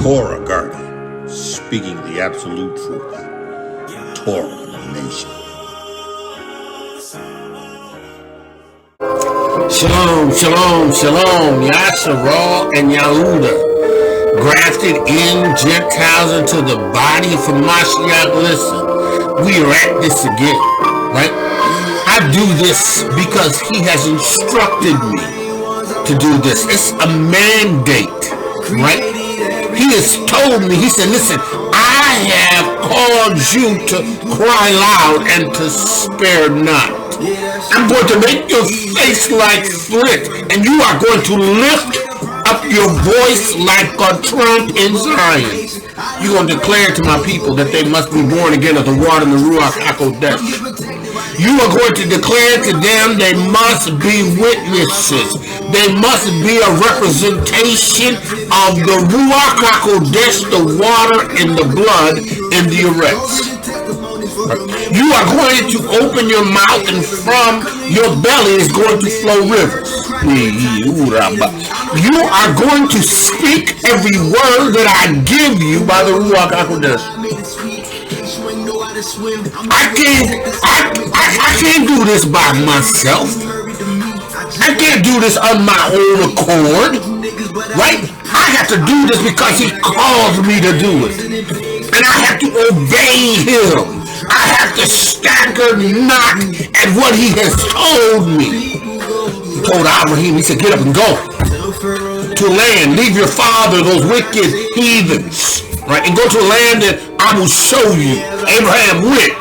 Torah guardian, speaking the absolute truth. Torah nation. Shalom, shalom, shalom. Yasharal and Yahuah. Grafted in Gentiles into the body for Mashiach. Listen, we are at this again, right? I do this because he has instructed me to do this. It's a mandate, right? He has told me, he said, listen, I have called you to cry loud and to spare not. I'm going to make your face like flint, and you are going to lift up your voice like a trump in Zion. You're going to declare to my people that they must be born again of the water and the Ruach HaKodesh. You are going to declare to them they must be witnesses. They must be a representation of the Ruach HaKodesh, the water and the blood in the erects. You are going to open your mouth, and from your belly is going to flow rivers. You are going to speak every word that I give you by the Ruach HaKodesh. I can't do this by myself. I can't do this on my own accord, right? I have to do this because he calls me to do it, and I have to obey him. I have to stagger not at what he has told me. He told Abraham, he said, get up and go to land. Leave your father, those wicked heathens, right? And go to a land that I will show you. Abraham went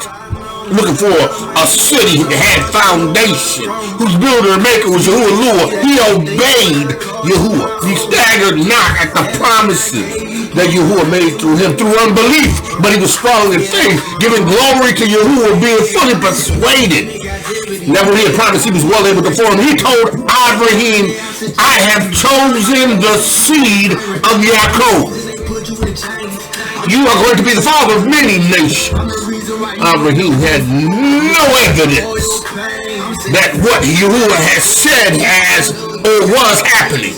looking for a city that had foundation, whose builder and maker was Yahuah. He obeyed Yahuah. He staggered not at the promises that Yahuah made through him through unbelief, but he was strong in faith, giving glory to Yahuah, being fully persuaded. Never he had promised he was well able to perform. He told Abraham, I have chosen the seed of Yaakov. You are going to be the father of many nations. Abraham had no evidence that what Yahuah has said has or was happening.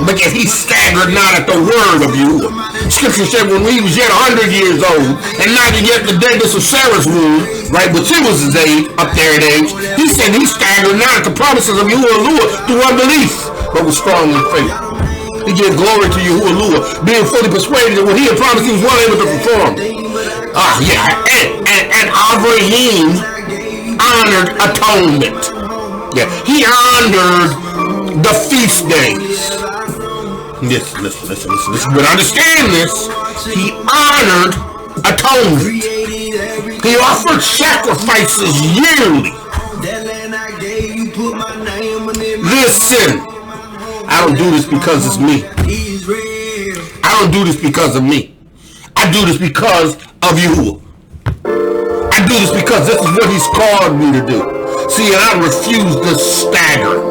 But yet he staggered not at the word of Yahuah. Scripture said when he was yet 100 years old, and not yet the days of Sarah's womb, right, but she was his age, up there in age, he said he staggered not at the promises of Yahuah through unbelief, but was strong in faith. He gave glory to Yahuah, being fully persuaded that what he had promised he was well able to perform. And Abraham honored atonement. Yeah, he honored the feast days. Listen. But understand this. He honored atonement. He offered sacrifices yearly. Listen, I don't do this because it's me. I don't do this because of me. I do this because of you. I do this because this is what he's called me to do. See, and I refuse to stagger.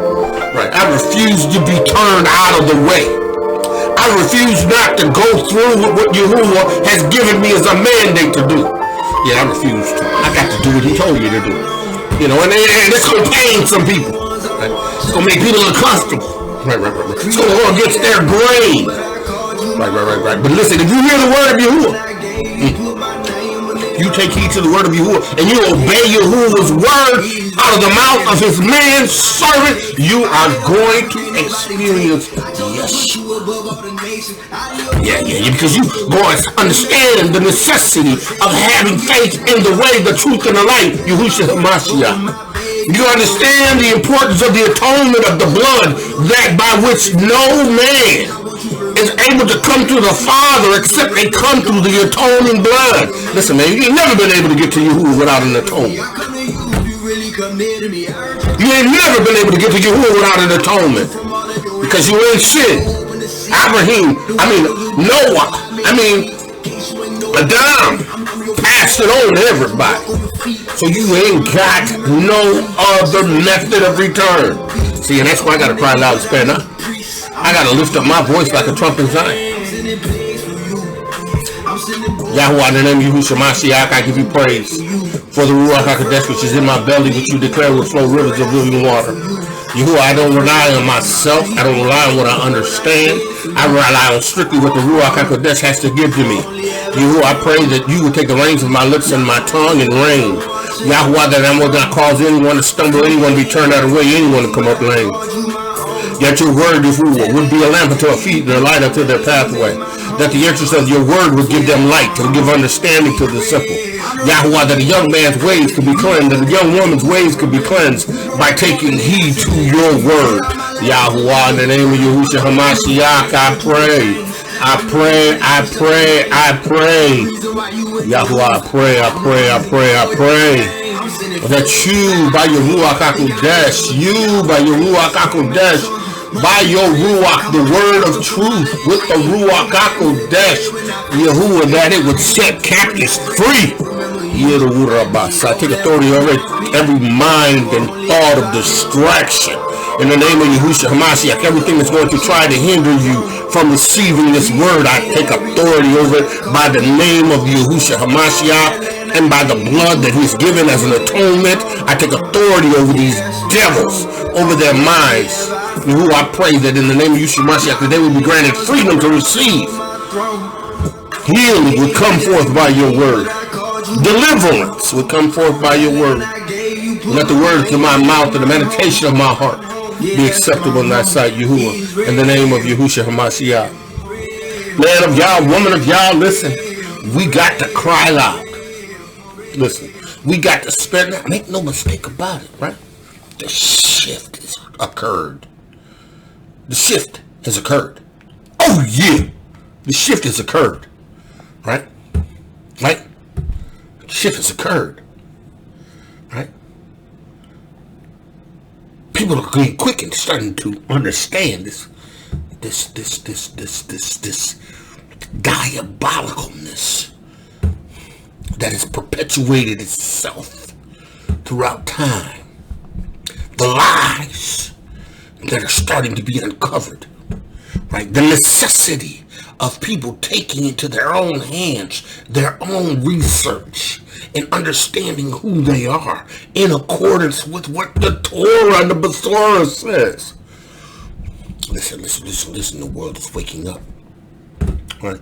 Right? I refuse to be turned out of the way. I refuse not to go through with what Yahuah has given me as a mandate to do. Yeah, I refuse to. I got to do what he told me to do. You know, and it's going to pain some people. Right? It's going to make people uncomfortable. Right. It's going to go against their grain. Right. But listen, if you hear the word of Yahuah, you take heed to the word of Yahuah, and you obey Yahuah's word out of the mouth of his man servant, you are going to experience Yeah, because you going to understand the necessity of having faith in the way, the truth, and the light, Yahushua HaMashiach. You understand the importance of the atonement of the blood, that by which no man is able to come to the Father except they come through the atoning blood. Listen, man, you ain't never been able to get to Yahuah without an atonement. You ain't never been able to get to Yahuah without an atonement, because you ain't sin. Noah, Adam passed it on to everybody. So you ain't got no other method of return. See, and that's why I got to cry loud and spare not. I got to lift up my voice like a trumpet sign. Yahuah, in the name of Yahushua Mashiach, I give you praise for the Ruach HaKodesh which is in my belly, which you declare will flow rivers of living water. Yahuah, I don't rely on myself. I don't rely on what I understand. I rely on strictly what the Ruach HaKodesh has to give to me. Yahuah, I pray that you would take the reins of my lips and my tongue and reign. Yahuah, that I will not cause anyone to stumble, anyone to be turned out of the way, anyone to come up lame. That your word, Yahuah, would be a lamp unto our feet and a light unto their pathway. That the entrance of your word would give them light and give understanding to the simple. Yahuah, that a young man's ways could be cleansed, that a young woman's ways could be cleansed by taking heed to your word. Yahuah, in the name of Yahushua HaMashiach, I pray. I pray, I pray, I pray. Yahuah, I pray, I pray, I pray, I pray. That you, by your Ruach HaKodesh, you, by your Ruach HaKodesh, by your Ruach, the word of truth, with the Ruach HaKodesh, Yahuah, that it would set captives free. I take authority over every mind and thought of distraction. In the name of Yahushua HaMashiach, everything that's going to try to hinder you from receiving this word, I take authority over it by the name of Yahushua HaMashiach and by the blood that he's given as an atonement. I take authority over these devils, over their minds. Who I pray that in the name of Yahushua HaMashiach, that they will be granted freedom to receive. Healing would come forth by your word. Deliverance would come forth by your word. Let the words of my mouth and the meditation of my heart be acceptable in thy sight, Yahuah, in the name of Yahushua HaMashiach. Man of Yah, woman of Yah, listen, we got to cry loud. Listen, we got to spend, make no mistake about it, right? The shift has occurred. The shift has occurred. Oh yeah, the shift has occurred, right? Right? The shift has occurred, right? People are getting quick and starting to understand this diabolicalness that has perpetuated itself throughout time. The lies that are starting to be uncovered, right? The necessity of people taking into their own hands their own research and understanding who they are in accordance with what the Torah and the Bethorah says. Listen, the world is waking up, right?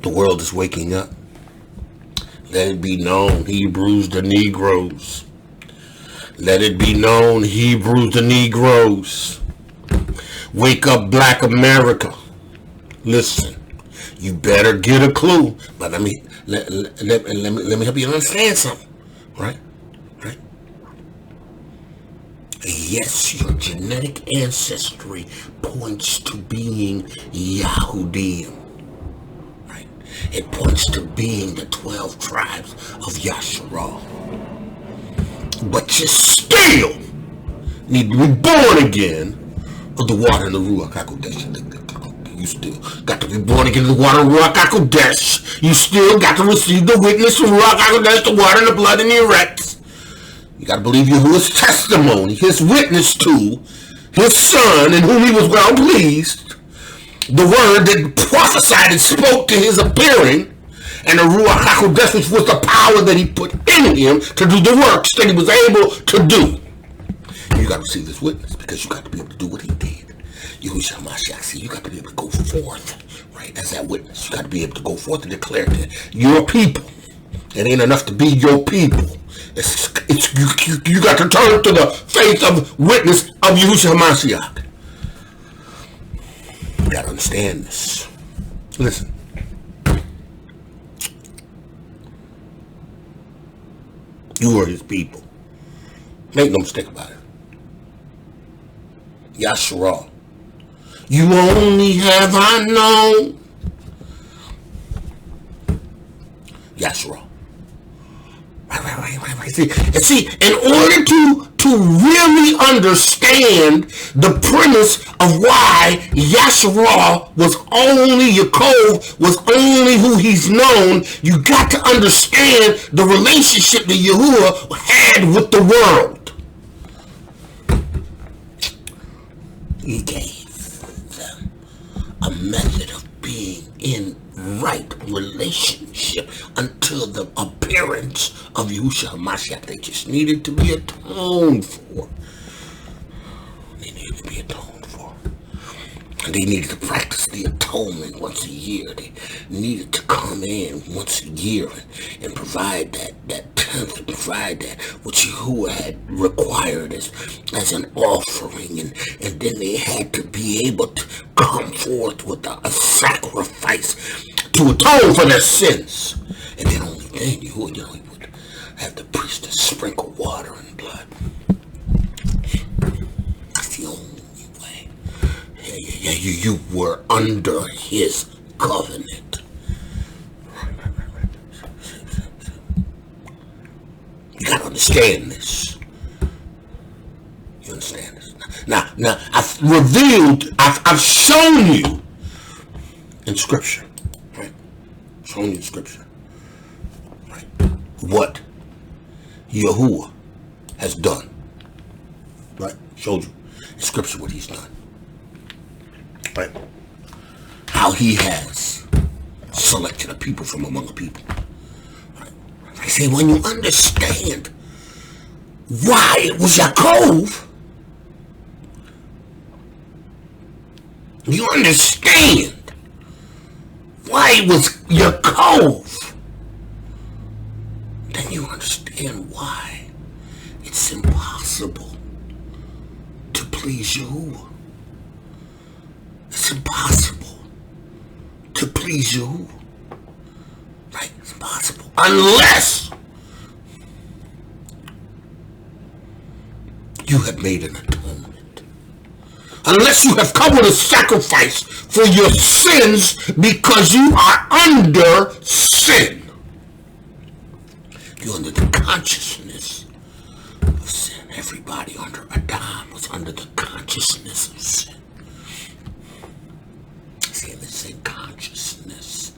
The world is waking up. Let it be known, Hebrews, the Negroes. Let it be known, Hebrews, the Negroes. Wake up, Black America. Listen, you better get a clue. But let me help you understand something, right? Right? Yes, your genetic ancestry points to being YOVHELIYM. Right? It points to being the 12 tribes of Yasharal. But you still need to be born again of the water and the Ruach HaKodesh. You still got to be born again of the water and the Ruach HaKodesh. You still got to receive the witness from Ruach HaKodesh, the water and the blood and the erects. You got to believe Yahuah's testimony, his witness to his son in whom he was well pleased. The word that prophesied and spoke to his appearing. And the Ruach HaKodesh, which was the power that he put in him to do the works that he was able to do. You got to receive this witness because you got to be able to do what he did. Yahushua HaMashiach, see, you got to be able to go forth, right, as that witness. You got to be able to go forth and declare to your people. It ain't enough to be your people. You got to turn to the faith of witness of Yahushua HaMashiach. You got to understand this. Listen. You are his people. Make no mistake about it. Yasharal. You only have I known. Yasharal. Right. See, in order to really understand the premise of why Yasharal was only Yaakov, was only who he's known, you got to understand the relationship that Yahuah had with the world. He gave them a method of being in right relationship until the appearance of Yahushua HaMashiach. They just needed to be atoned for. be atoned for. And they needed to practice the atonement once a year. They needed to come in once a year and provide that tenth, and provide that which Yahuah had required as an offering. And then they had to be able to come forth with a sacrifice to atone for their sins. And then only then Yahuah, he would have the priest to sprinkle water and blood. That's the only way. Yeah, you were under his covenant. You gotta understand this. You understand this? Now, I've revealed, I've shown you in Scripture, right? Shown you in Scripture, right? What Yahuah has done, right? Showed you in Scripture what he's done, right? How he has selected a people from among a people. Right? I say, when you understand why it was Yaakov, you understand why it was Yaakov, then you understand why it's impossible to please Yahuah. It's impossible to please Yahuah. Right? It's impossible. Unless you have made an atonement. Unless you have come with a sacrifice for your sins because you are under sin. You're under the consciousness of sin. Everybody under Adam was under the consciousness of sin. See, the sin consciousness,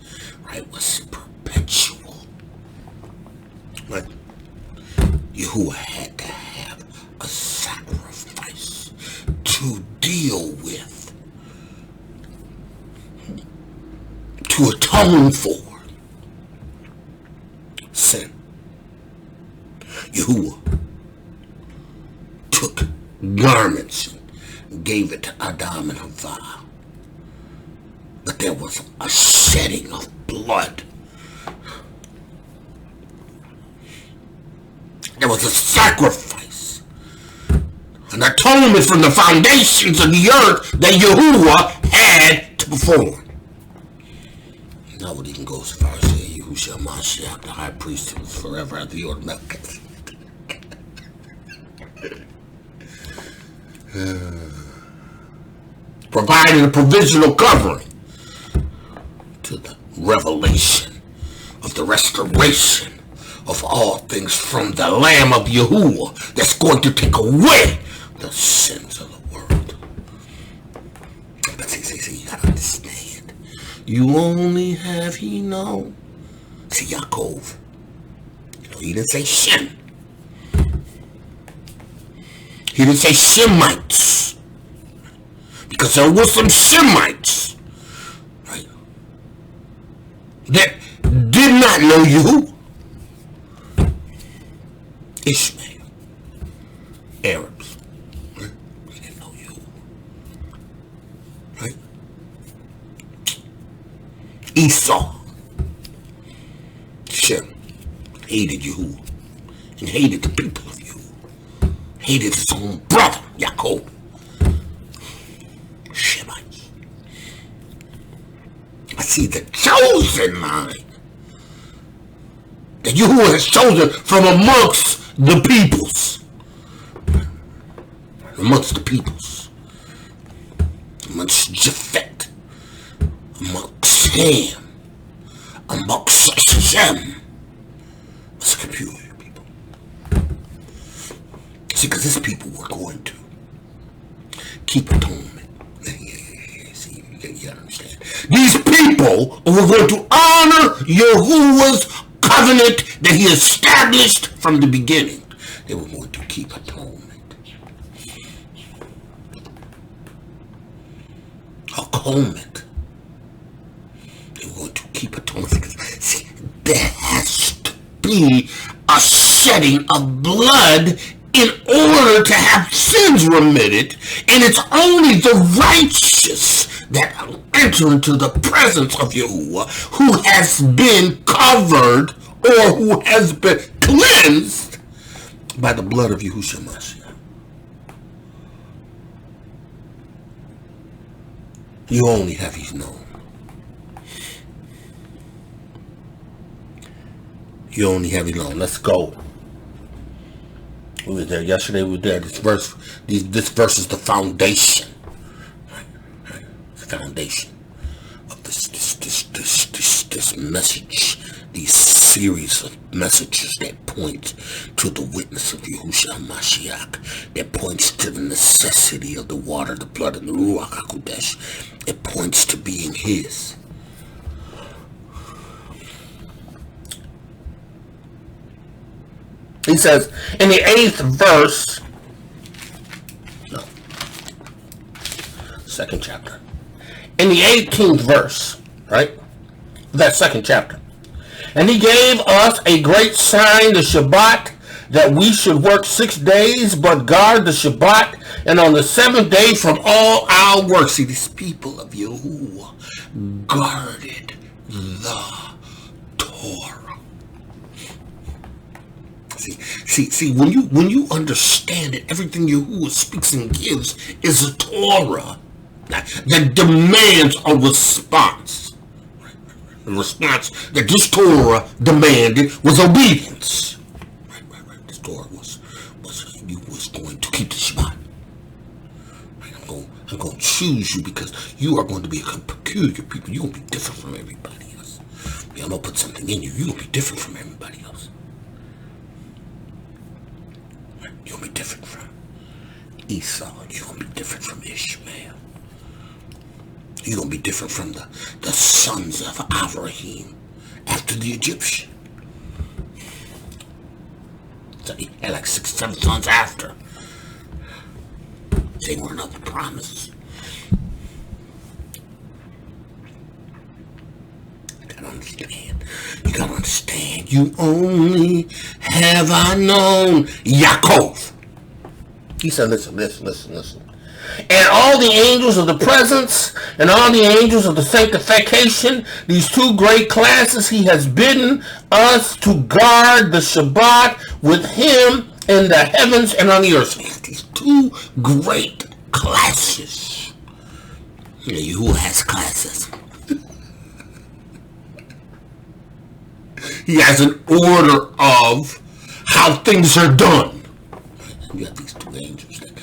right, was perpetual. Right? Yahuah had to have a sacrifice to deal with, to atone for sin. Yahuah took garments and gave it to Adam and Yahuah. But there was a shedding of blood. There was a sacrifice, an atonement from the foundations of the earth that Yahuah had to perform. Now would even go as far as saying, Yahushua Mashiach, the high priest who was forever at the order of Melchizedek. Providing a provisional covering to the revelation of the restoration of all things from the Lamb of Yahuah that's going to take away the sins of the world. But see, you gotta understand. You only have he known. See, Yaakov, he didn't say Shem. He didn't say Shemites. Because there were some Shemites, right, that did not know Yahuah. Ishmael, Arabs, right? They didn't know Yahuah, right? Esau, Shem, hated Yahuah and hated the people of Yahuah, hated his own brother, Yaakov. Shemites. I see the chosen line that Yahuah has chosen from amongst the peoples. Amongst the peoples. Amongst Japhet. Amongst Ham. Amongst Shem. It's a peculiar people. See, because these people were going to keep atonement. See, you gotta understand. These people were going to honor Yahuah's covenant that he established from the beginning. They were going to keep atonement. Atonement. They were going to keep atonement. See, there has to be a shedding of blood in order to have sins remitted, and it's only the righteous that enter into the presence of Yahuah, who has been covered or who has been cleansed by the blood of Yahushua Mashiach. You only have He's known. You only have He's known. Let's go. We were there yesterday. We were there. This verse is the foundation. Right? The foundation of this message. These series of messages that point to the witness of Yahushua Mashiach, that points to the necessity of the water, the blood, and the Ruach HaKodesh. It points to being His. He says in the 8th verse, second chapter, in the 18th verse, right, that second chapter, and He gave us a great sign, the Shabbat, that we should work 6 days, but guard the Shabbat, and on the 7th day from all our work. See, these people of Yahuah guarded the Torah. See, when you understand that everything Yahuah speaks and gives is a Torah that demands a response. The response that this Torah demanded was obedience. Right. This Torah was you was going to keep the Shabbat. Right? I'm going to choose you because you are going to be a peculiar people. You're going to be different from everybody else. Yeah, I'm going to put something in you. You're going to be different from everybody else. You're going to be different from Esau. You're going to be different from Ishmael. You're going to be different from the sons of Abraham after the Egyptian. So he had like 6, 7 sons after. They weren't of the promise. You gotta understand. You gotta understand. You only have I known Yaakov. He said, listen. And all the angels of the presence and all the angels of the sanctification, these 2 great classes, He has bidden us to guard the Shabbat with Him in the heavens and on the earth. So these 2 great classes. Yahuah has classes. He has an order of how things are done. You have these 2 angels that,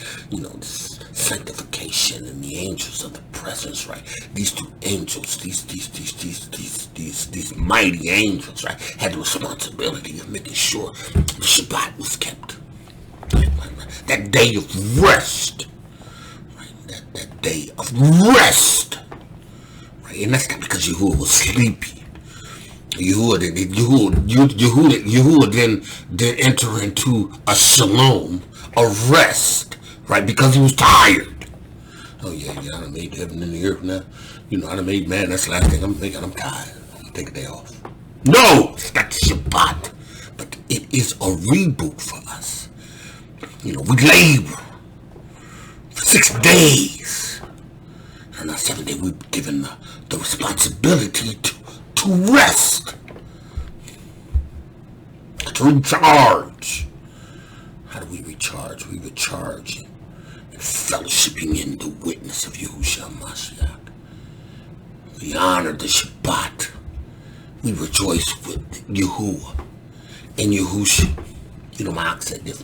this sanctification and the angels of the presence, right? These 2 angels, these mighty angels, right, had the responsibility of making sure the Shabbat was kept. Right? That day of rest. Right? That day of rest. Right? And that's not because Yahuah was sleepy. Yahuah then enter into a shalom, a rest, right? Because He was tired. Oh yeah, I done made heaven and the earth now. I done made man. That's the last thing I'm thinking. I'm tired. I'm gonna take a day off. No, it's not the Shabbat, but it is a reboot for us. We labor for 6 days, and on 7th day we've given the responsibility to rest, to recharge. How do we recharge? We recharge in fellowshipping in the witness of Yahushua Mashiach. We honor the Shabbat. We rejoice with Yahuah and Yahushua.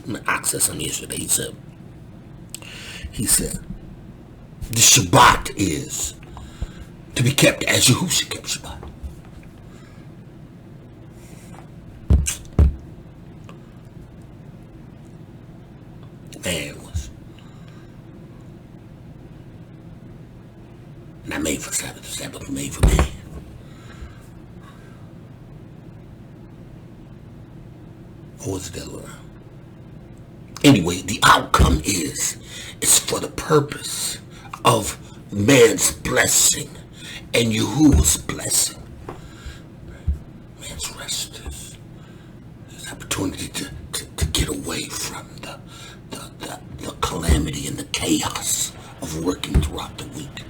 My access on yesterday, he said, the Shabbat is to be kept as Yahushua kept Shabbat. Man was not made for Sabbath. The Sabbath was made for man. Or was it the other way around? Anyway, the outcome is for the purpose of man's blessing and Yahuwah's blessing. Man's rest is his opportunity to get away from calamity and the chaos of working throughout the week.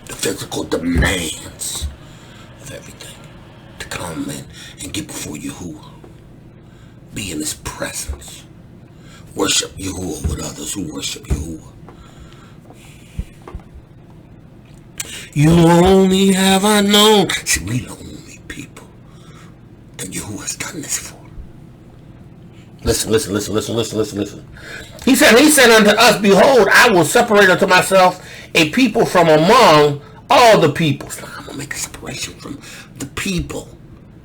The physical demands of everything. To come in and get before Yahuah. Be in his presence. Worship Yahuah with others who worship Yahuah. You only have I known. See, we the only people that Yahuah has done this for. Listen. He said unto us, behold, I will separate unto myself a people from among all the peoples. Now, I'm going to make a separation from the people,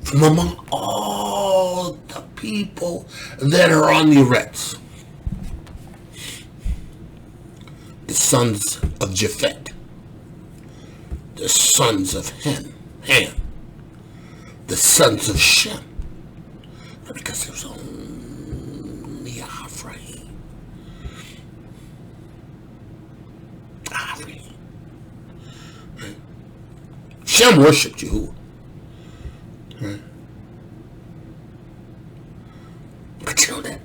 from among all the people that are on the eretz. The sons of Japhet, the sons of Ham, the sons of Shem, because there's only Ephraim. Right? Shem worshipped Yahuah. Right? But you know that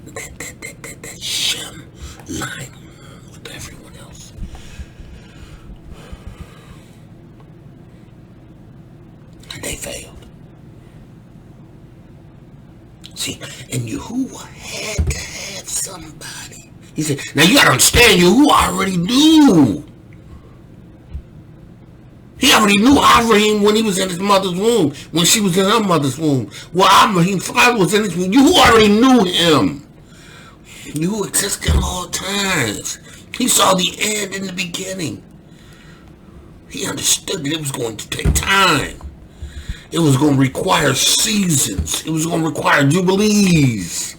Shem line with everyone else. And they failed. See, and Yahuah had to have somebody. He said, now you gotta understand, Yahuah already knew. He already knew Ephraim when he was in his mother's womb, when she was in her mother's womb. Well, Ephraim's father was in his womb. Yahuah already knew him. Yahuah existed him all times. He saw the end in the beginning. He understood that it was going to take time. It was going to require seasons. It was going to require jubilees.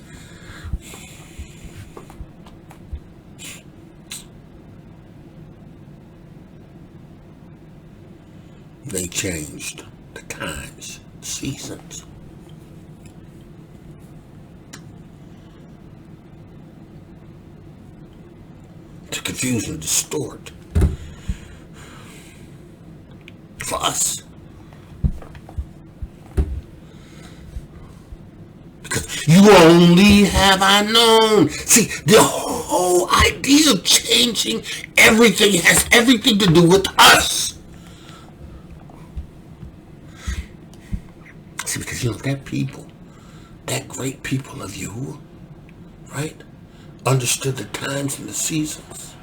They changed the times, seasons. To confuse and distort. For us. Because you only have I known. See, the whole idea of changing everything has everything to do with us. See, because you know, that people, that great people of Yahuah, right, understood the times and the seasons,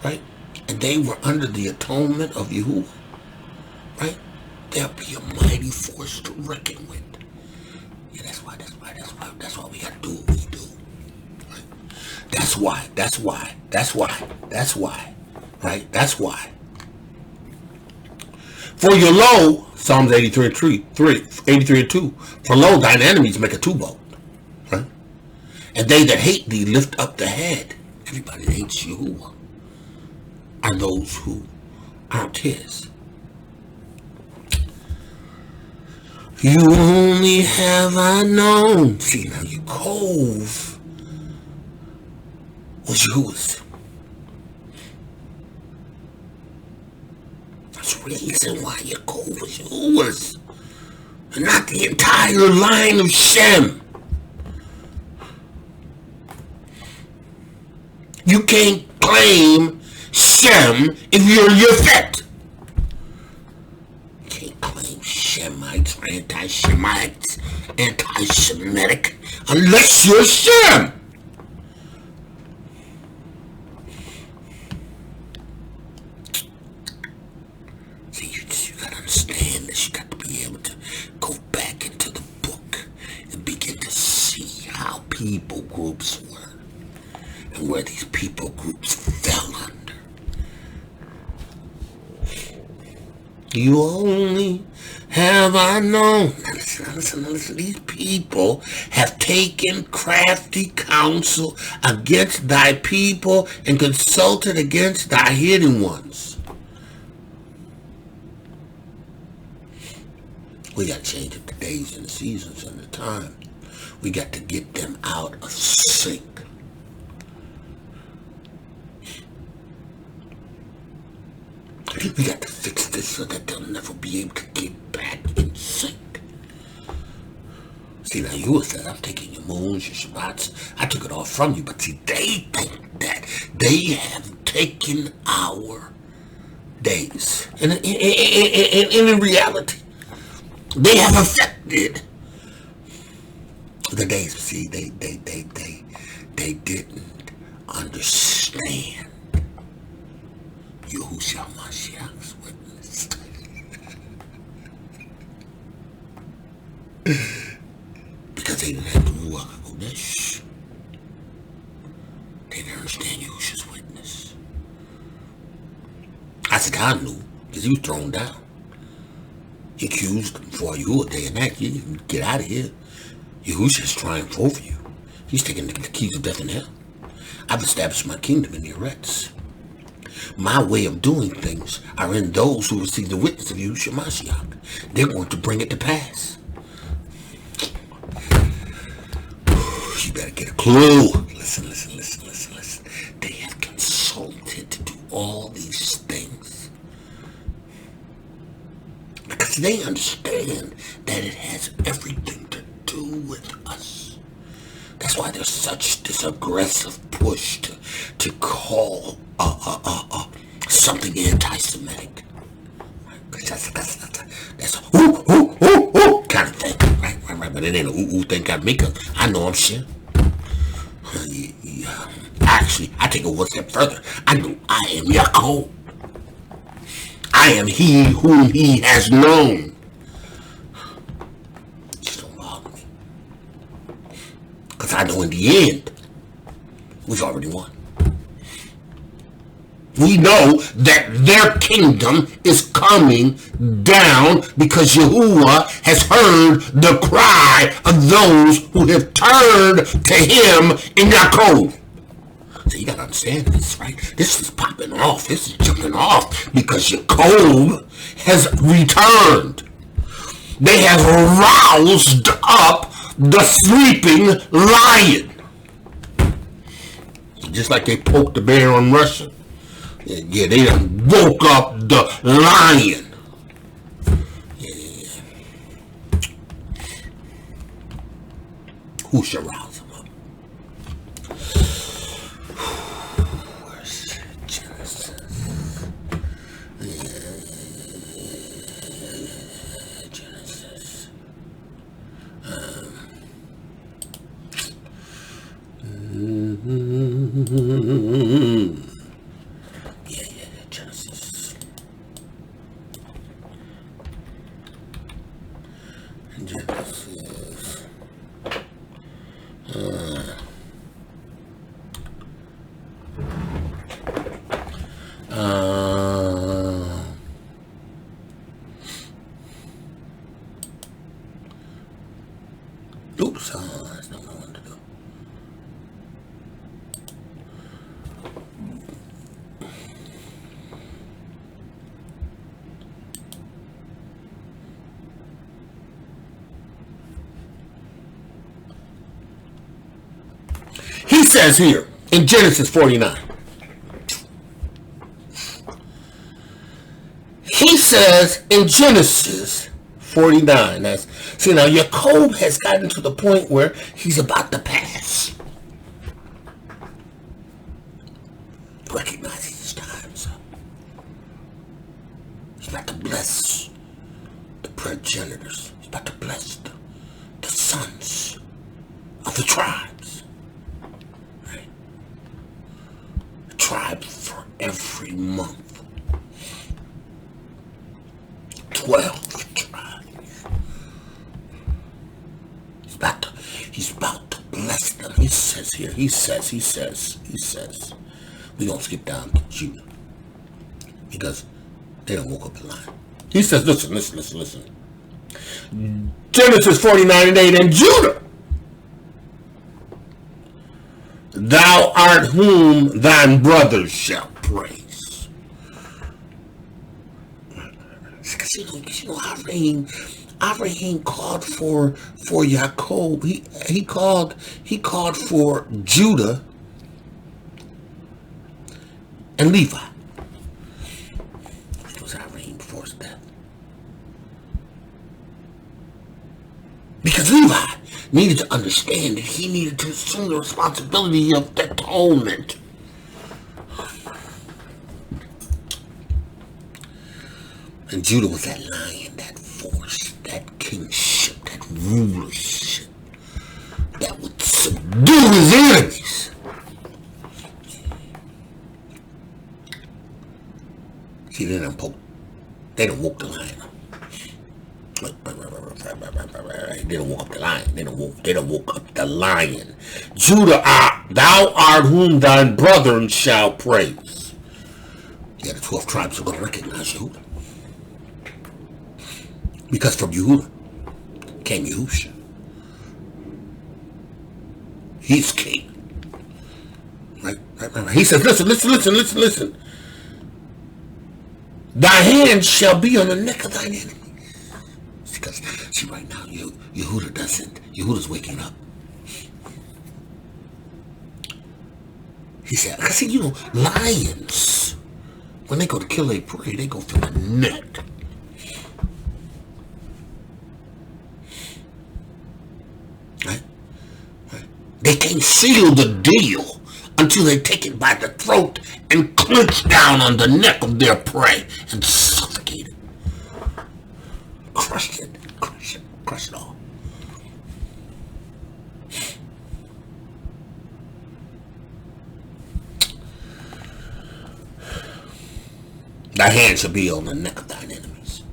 right, and they were under the atonement of Yahuah, right, there'll be a mighty force to reckon with. Yeah, that's why we gotta do what we do, right? That's why, right, that's why. For your lo, Psalms 83 and 2, for lo, thine enemies make a tumult, right? And they that hate thee lift up the head. Everybody that hates Yahuah are those who aren't his. You only have I known. See, now your cove was Yahuah's. That's the reason why your cove was yours, and not the entire line of Shem. You can't claim Shem if you're Japhet. You can't claim Shemites or anti-Shemites, anti-Semitic, unless you're Shem. You gotta understand this. You got to be able to go back into the book and begin to see how people groups were and where these people groups fell under. You only have I known. Now listen. These people have taken crafty counsel against thy people and consulted against thy hidden ones. We got to change up the days and the seasons and the time. We got to get them out of sync. We got to fix this so that they'll never be able to get back in sync. See, now Yahuah says, I'm taking your moons, your Shabbats. I took it all from you. But see, they think that they have taken our days. And in reality, they have affected the days. See, they didn't understand Yahushua Mashiach's witness. Because they didn't have the Ruach HaKodesh. They didn't understand Yahushua's witness. I said, I knew, because he was thrown down. He accused him for Yahuah day and night. You get out of here. Yahushua's triumphed over you. He's taking the keys of death and hell. I've established my kingdom in the Eretz. My way of doing things are in those who receive the witness of Yahushua Mashiach. They're going to bring it to pass. You better get a clue. Listen. They have consulted to do all these things because they understand that it has everything to do with us. That's why there's such this aggressive push to call something anti-Semitic. That's a ooh kind of thing, right? But it ain't a ooh thing. Got me, cause I know I'm shit. Actually, I take it one step further. I know I am Yaakov. I am he whom he has known. Just don't bother me, cause I know in the end we've already won. We know that their kingdom is coming down because Yahuah has heard the cry of those who have turned to him in Yaakov. So you gotta understand this, right? This is popping off. This is jumping off because Yaakov has returned. They have roused up the sleeping lion. Just like they poked the bear on Russia. Yeah, they done woke up the lion. Yeah. Who shall rouse him up? Where's Genesis? Genesis. Genesis. Oops, that's not what I wanted to do. He says here in Genesis 49. He says in Genesis 49. See, now Yaakov has gotten to the point where he's about to pass. He recognizes his times. He's about to bless the progenitors. He's about to bless the sons of the tribes. Right? A tribe for every month. 12 tribes. He's about to bless them. He says here, he says. We're going to skip down to Judah. Because they don't woke up in line. He says, listen. Genesis 49:8, and Judah, thou art whom thine brothers shall praise. Because you know, Abraham called for Yaakov. He called for Judah and Levi. It was Abraham before his death. Because Levi needed to understand that he needed to assume the responsibility of the atonement. And Judah was that lion, that force, that kingship, that rulership that would subdue his enemies. See, they don't woke the lion up. They don't woke up the lion. They don't woke up the lion. Judah, thou art whom thine brethren shall praise. Yeah, the 12 tribes are going to recognize Yehudah. Because from Yehudah came Yahusha. He's king. Right. He says, listen. Thy hand shall be on the neck of thine enemy. Because, see, right now, Yehudah doesn't. Yehudah's waking up. He said, because, see, lions, when they go to kill a prey, they go through the neck. Right? They can't seal the deal until they take it by the throat and clench down on the neck of their prey and suffocate it. Crush it all. Thy hand shall be on the neck of thine enemies.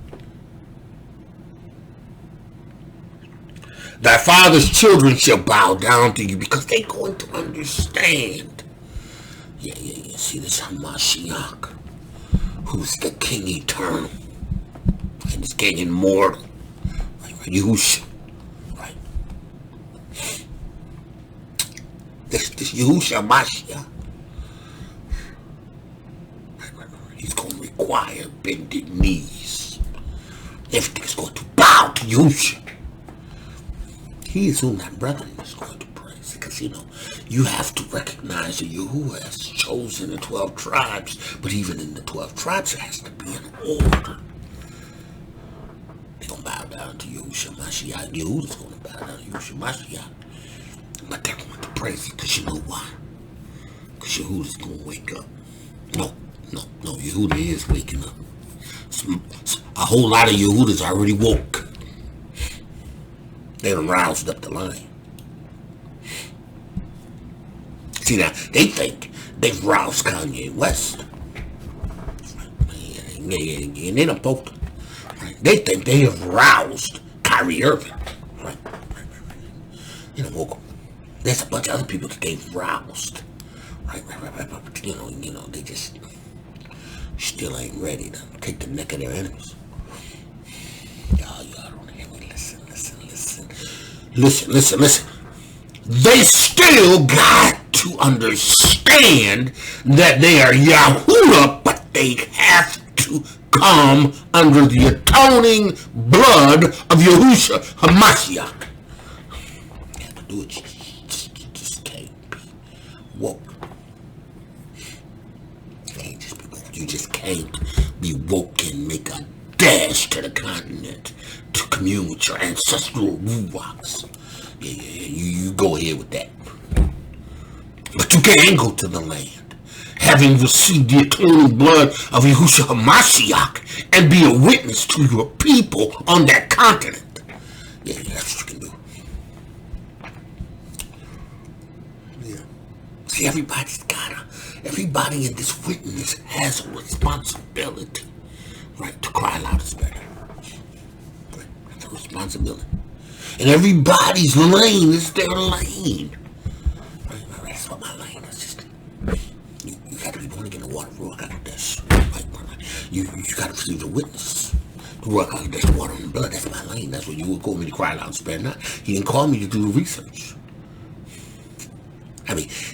Thy father's children shall bow down to you, because they're going to understand. Yeah. See, this Hamashiach, who's the king eternal, and this king immortal, right? Yahushua, right? This Yahushua Mashiach, right. He's going to require bended knees. Everything's going to bow to Yahushua. He is whom thy brethren is going to praise. Because, you have to recognize that Yahuah has chosen the 12 tribes. But even in the 12 tribes, there has to be an order. They're going to bow down to Yahushua Mashiach. Yahuah's going to bow down to Yahushua Mashiach. But they're going to praise it. Because you know why? Because Yahuah's going to wake up. No. Yahuah is waking up. A whole lot of Yahuah's already woke. They done roused up the lion. See, now, they think they've roused Kanye West. And they done poked him. Right? They think they have roused Kyrie Irving. Right. Woke him. There's a bunch of other people that they've roused. Right. But, they just still ain't ready to take the neck of their enemies. Y'all don't hear me. Listen. They still got to understand that they are Yahuah, but they have to come under the atoning blood of Yahushua HaMashiach. You have to do it. You just can't be woke. You just can't be woke and make a dash to the continent to commune with your ancestral ruachs. Yeah, you go ahead with that. But you can't go to the land, having received the atoning blood of Yahushua HaMashiach, and be a witness to your people on that continent. Yeah, that's what you can do. Yeah. See, everybody in this witness has a responsibility, right, to cry loud and better. Right, that's a responsibility. And everybody's lane is their lane. Right, that's what my lane is. Just, you got to be born again in the water, Ruach HaKodesh. Right. You got to receive the witness. The Ruach HaKodesh, the water and the blood, that's my lane. That's what you would call me to cry loud and spare not. He didn't call me to do the research.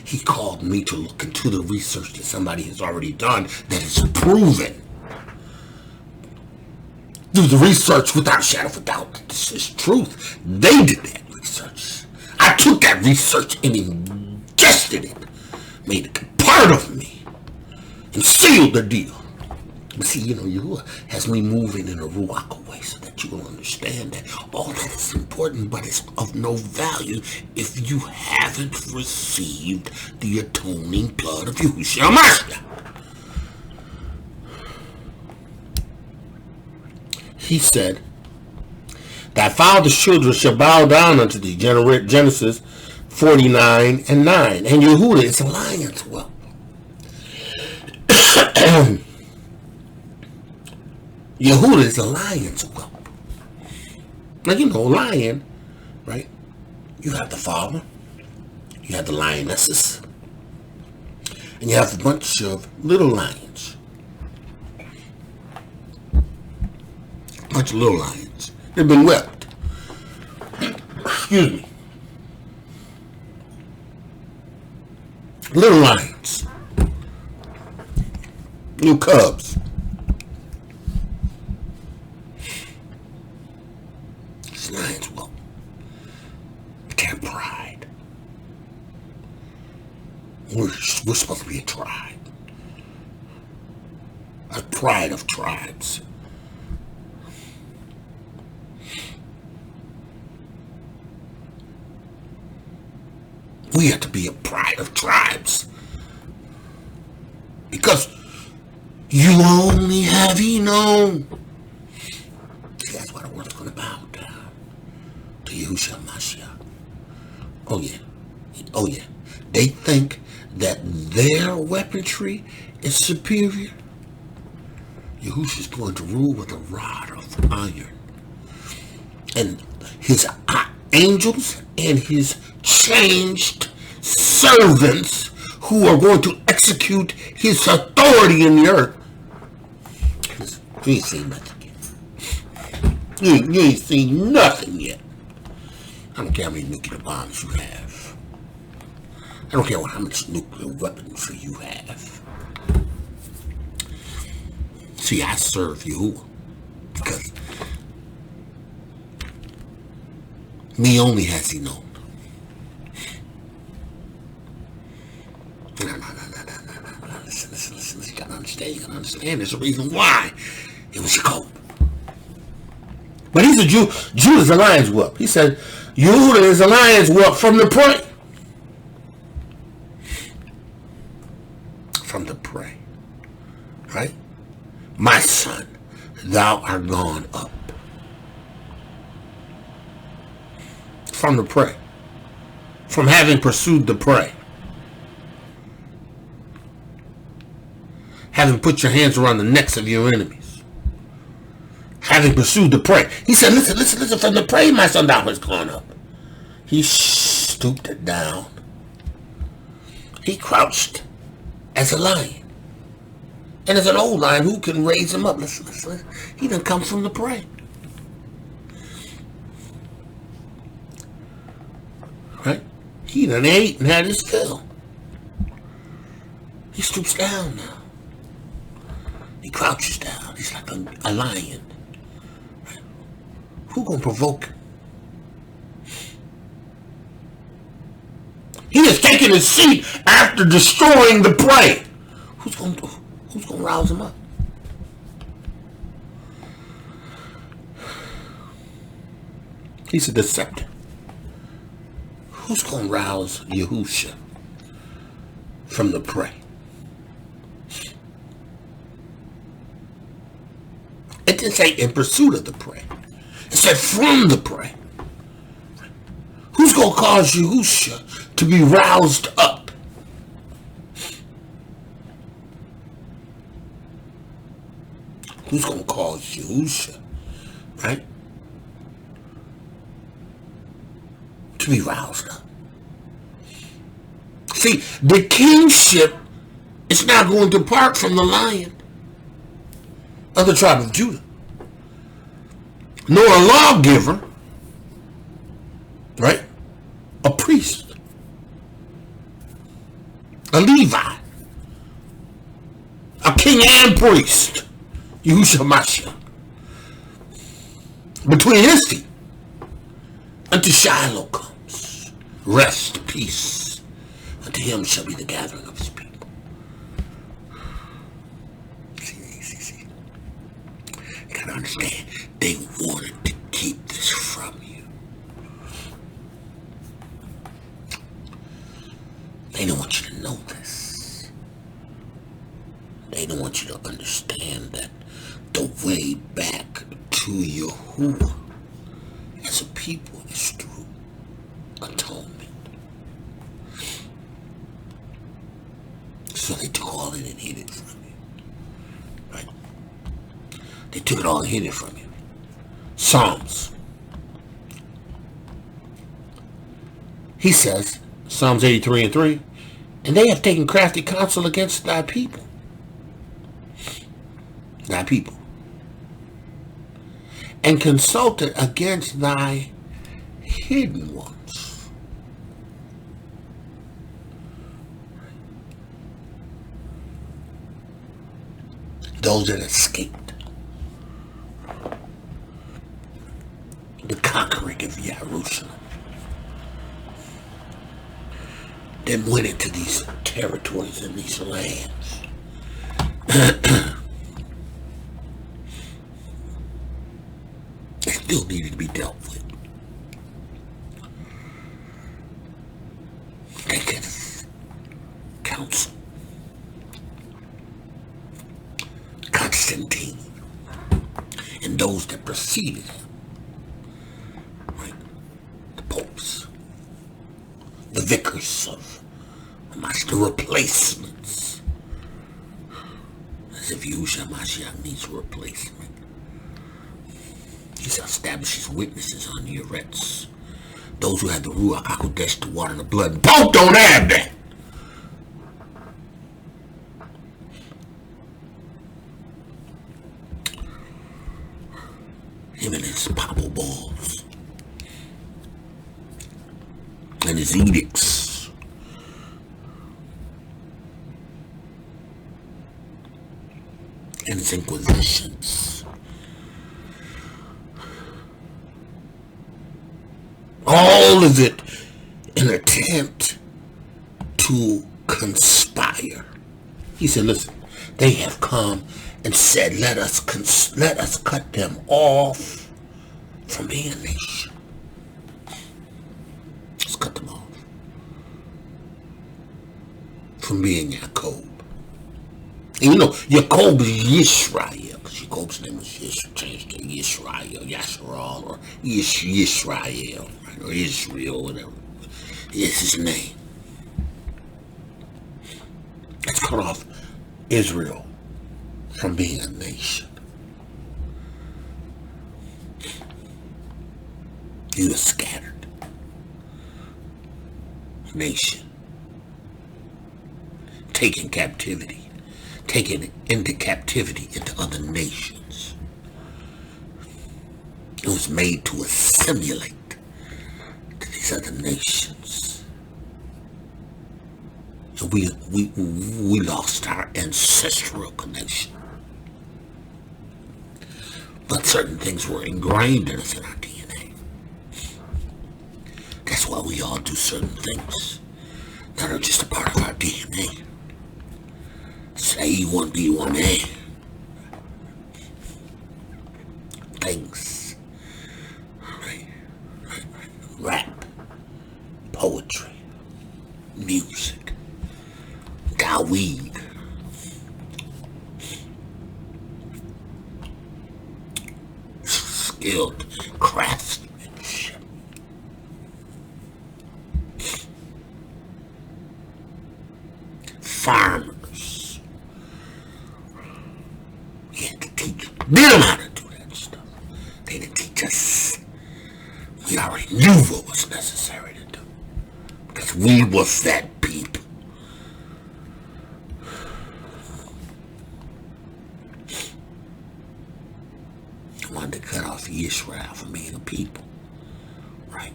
He called me to look into the research that somebody has already done that is proven. Do the research without a shadow of doubt. This is truth. They did that research. I took that research and ingested it, made it part of me, and sealed the deal. But see, Yahuah has me moving in a Ruach way so that you will understand that all that is important, but it's of no value if you haven't received the atoning blood of Yahushua. He said, thy father's children shall bow down unto thee. Genesis 49:9. And Yahuah is a lion's whelp. Yahuah is a lion's whelp. Now, lion, right? You have the father, you have the lionesses, and you have a bunch of little lions. A bunch of little lions. They've been whipped. Excuse me. Little lions. New cubs. It's lions, well, they have pride. We're supposed to be a tribe. A pride of tribes. We have to be a pride of tribes. Because you only have known. See, that's what the world's going to bow down to Yahushua Mashiach. Oh yeah. Oh yeah. They think that their weaponry is superior. Yahushua's going to rule with a rod of iron. And his angels and his changed servants who are going to execute his authority in the earth. You ain't seen nothing yet. You ain't seen nothing yet. I don't care how many nuclear bombs you have. I don't care how much nuclear weaponry you have. See, I serve Yahuah because me only has he known. No. Listen. You gotta understand. There's a reason why it was Jacob. But he's a Jew. Judah's a lion's whelp. He said, Yahuah is a lion's whelp from the prey. From the prey. Right? My son, thou art gone up. From the prey. From having pursued the prey. Having put your hands around the necks of your enemies. Having pursued the prey. He said, listen, from the prey, my son, thou hast gone up. He stooped it down. He crouched as a lion. And as an old lion, who can raise him up? Listen. He done come from the prey. Right? He done ate and had his fill. He stoops down now. He crouches down. He's like a lion. Right? Who gonna provoke him? He has taken his seat after destroying the prey. Who's gonna rouse him up? He's a deceptor. Who's gonna rouse Yahushua from the prey? It didn't say in pursuit of the prey. It said from the prey. Who's going to cause Yahushua to be roused up? Who's going to cause Yahushua, right, to be roused up? See, the kingship is not going to depart from the lion of the tribe of Judah, nor a lawgiver, right? A priest, a Levi, a king and priest, Yahushua Mashiach, between his feet, until Shiloh comes. Rest, peace, unto him shall be the gathering of his people. See. You gotta understand, they wanted to keep this from you. They don't want you to know this. They don't want you to understand that the way back to Yahuah as a people is through atonement. So they took all it and hid it from you. Right? They took it all and hid it from you. Psalms. He says, Psalms 83:3, and they have taken crafty counsel against thy people. Thy people. And consulted against thy hidden ones. Those that escaped the conquering of Jerusalem. Then went into these territories and these lands. They still needed to be dealt with. They could counsel. Constantine and those that preceded him. Right? The popes. The vicars of the replacements. As if Yahushua Mashiach needs a replacement. He establishes witnesses on the Eretz. Those who have the Ruach HaKodesh to water the blood. Pope don't have that. Him and his papal balls. And his edicts. And his inquisitions. All of it an attempt to conspire. He said, listen, they have come and said, let us cut them off from being a nation. Let's cut them off from being Jacob. And you know, Jacob is Yisrael, because Jacob's name was changed to Yisrael, Yasharal, or Yisrael, right? Or Israel, whatever. It's his name. Let's cut off Israel from being a nation. He was scattered. Nation. Taken captivity. Taken into captivity into other nations. It was made to assimilate to these other nations. And we lost our ancestral connection. But certain things were ingrained in us in our DNA. That's why we all do certain things that are just a part of our DNA. Say A1, B1A. Things. Right. Rap. Poetry. Music. Daweed. Skilled craftsmanship. Farmers. You had to teach them how to do that stuff. They didn't teach us. We already knew what was necessary to do. Because we was that people. Wanted to cut off Israel from being a people. Right.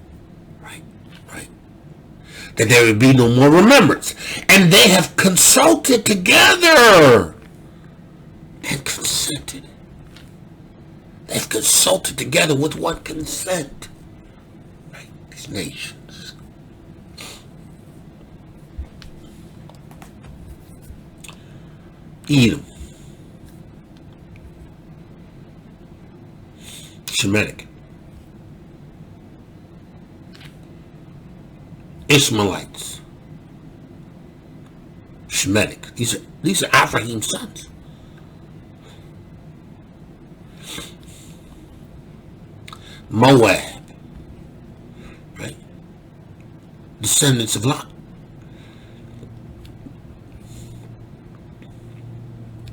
That there would be no more remembrance. And they have consulted together and consented. They've consulted together with what consent? Right? These nations. Edom. Shemitic, Ishmaelites, Shemitic. These are Ephraim's sons. Moab, right? Descendants of Lot,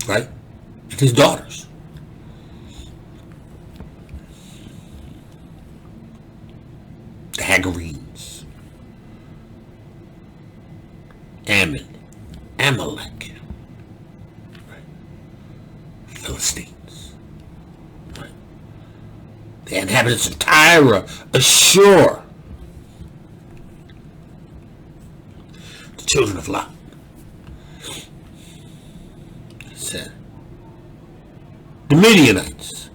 right? And his daughters. The Hagarenes, Ammon, Amalek, right? Philistines, right? The inhabitants of Tyre, Ashur, the children of Lot. It said, the Midianites,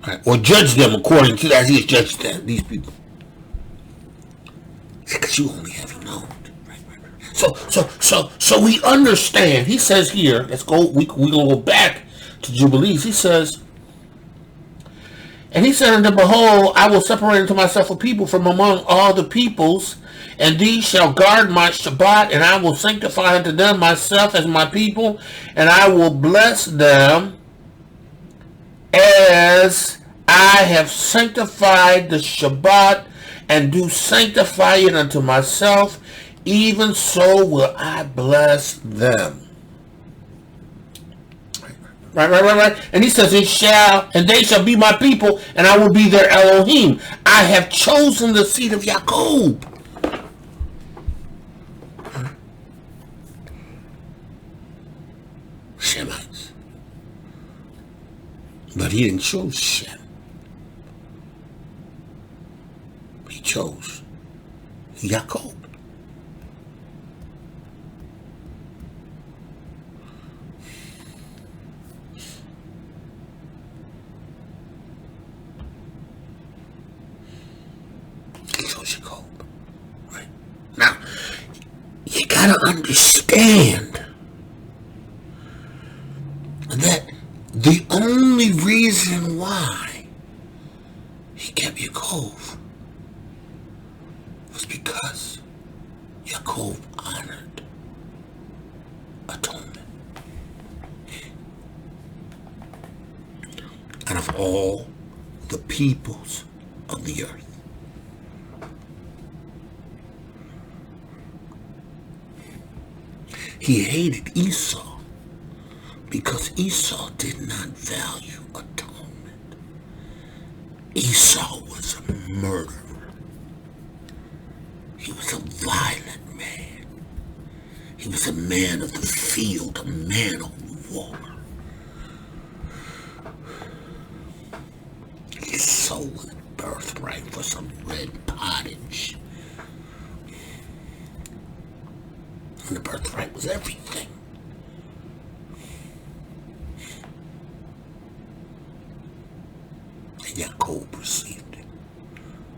right? Or judge them according to as he has judged them, these people. Because you only have known. So we understand. He says here, let's go, we're going to go back to Jubilees. He says, and he said unto, behold, I will separate unto myself a people from among all the peoples, and these shall guard my Shabbat, and I will sanctify unto them myself as my people, and I will bless them as I have sanctified the Shabbat, and do sanctify it unto myself, even so will I bless them. Right. And he says, and they shall be my people, and I will be their Elohim. I have chosen the seed of Jacob. Shemites. But he didn't choose Shem. He chose Jacob. He chose Jacob. Right? Now, you gotta understand that the only reason why he kept Yaakov was because Yaakov honored atonement. Out of all the peoples of the earth, he hated Esau because Esau did not value atonement. Esau was a murderer. He was a violent man. He was a man of the field, a man of war. He sold his birthright for some red pottage. And the birthright was everything. And Jacob received it.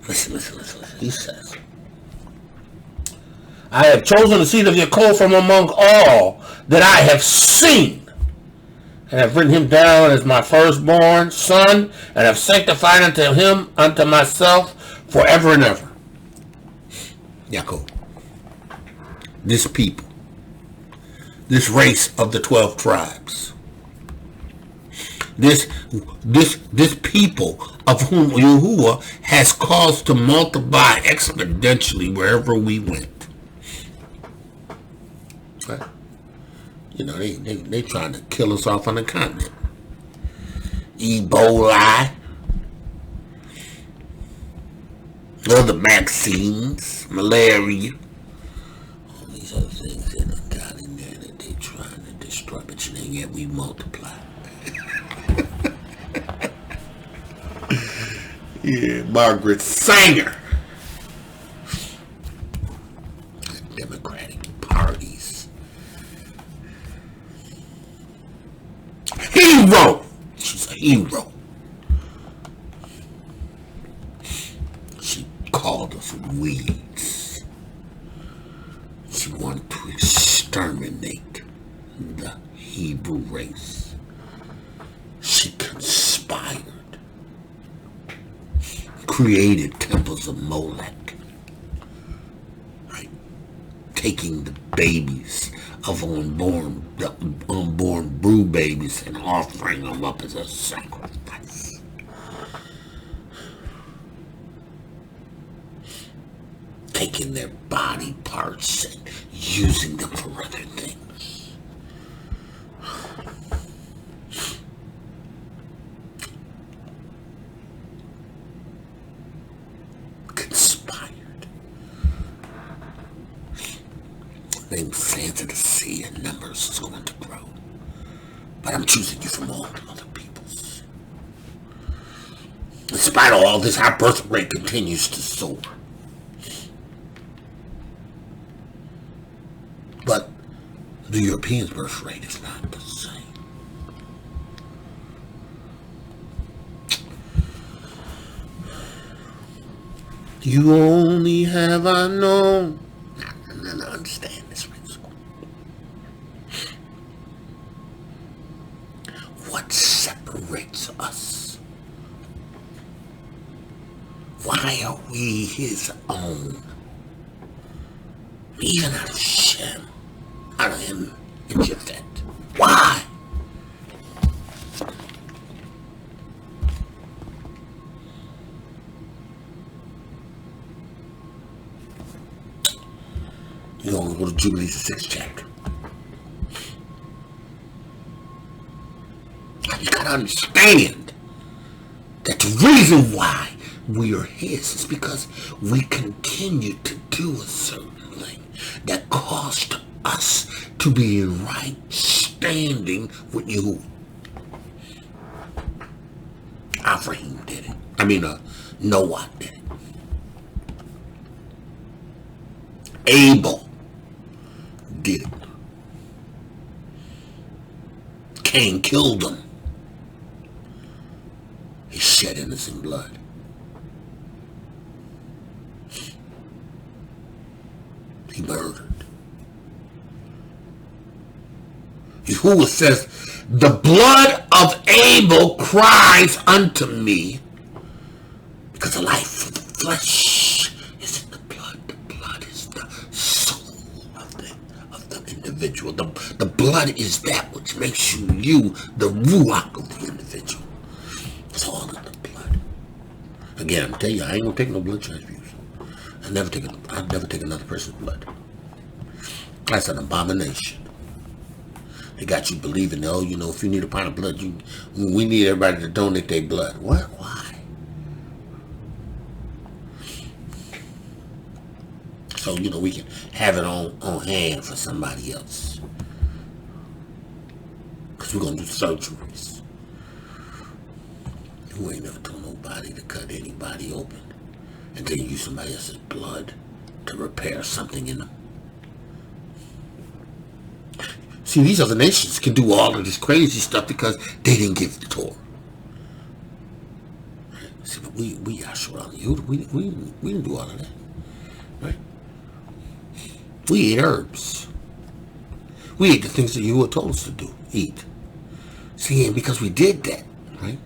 Listen. He says, I have chosen the seed of Jacob from among all that I have seen, and have written him down as my firstborn son, and have sanctified unto him unto myself forever and ever. Jacob. This people, this race of the 12 tribes, this people of whom Yahuah has caused to multiply exponentially wherever we went. Right? You know, they trying to kill us off on the continent. Ebola, other vaccines, malaria, all these other things that are got in there that they trying to destroy, but yet we multiply. Yeah, Margaret Sanger. Democratic parties. Hero. She's a hero. She called us weeds. She wanted to exterminate the Hebrew race. She conspired, created temples of Molech, right? Taking the babies of the unborn brood babies and offering them up as a sacrifice. Taking their body parts and using them for other things. Conspired. Named sands of the sea and numbers is going to grow. But I'm choosing you from all the other peoples. In spite of all this, our birth rate continues to soar. But the European birth rate is not the same. You only have I known. I understand this principle. What separates us? Why are we his own? Even out of Shem, out of him in Japheth. Why? You're going to go to Jubilees, the 6th chapter. You got to understand that the reason why we are his is because we continue to do a certain thing that caused us to be in right standing with Yahuah. Abraham did it. Noach did it. Abel did it. Cain killed him. He shed innocent blood. He murdered. Yahuah says, the blood of Abel cries unto me, because the life of the flesh is in the blood. The blood is the soul of the individual. The blood is that which makes you the ruach of the individual. It's all in the blood. Again, I'm telling you, I ain't gonna take no blood transfusion. I'll never take another person's blood. That's an abomination. They got you believing, if you need a pint of blood, we need everybody to donate their blood. What? Why? So, we can have it on hand for somebody else. Because we're going to do surgeries. You ain't never told nobody to cut anybody open and then use somebody else's blood to repair something in them. See, these other nations can do all of this crazy stuff because they didn't give the Torah. See, but we Yahshua, we didn't do all of that, right? We ate herbs. We ate the things that Yahuah told us to do, eat. See, and because we did that, right?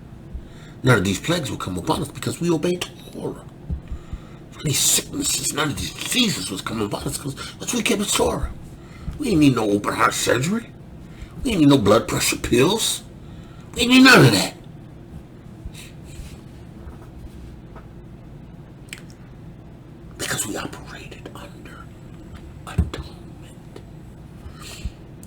None of these plagues will come upon us because we obeyed Torah. None of these sicknesses, none of these diseases was coming upon us because we kept the Torah. We didn't need no open heart surgery. We didn't need no blood pressure pills. We didn't need none of that. Because we operated under atonement.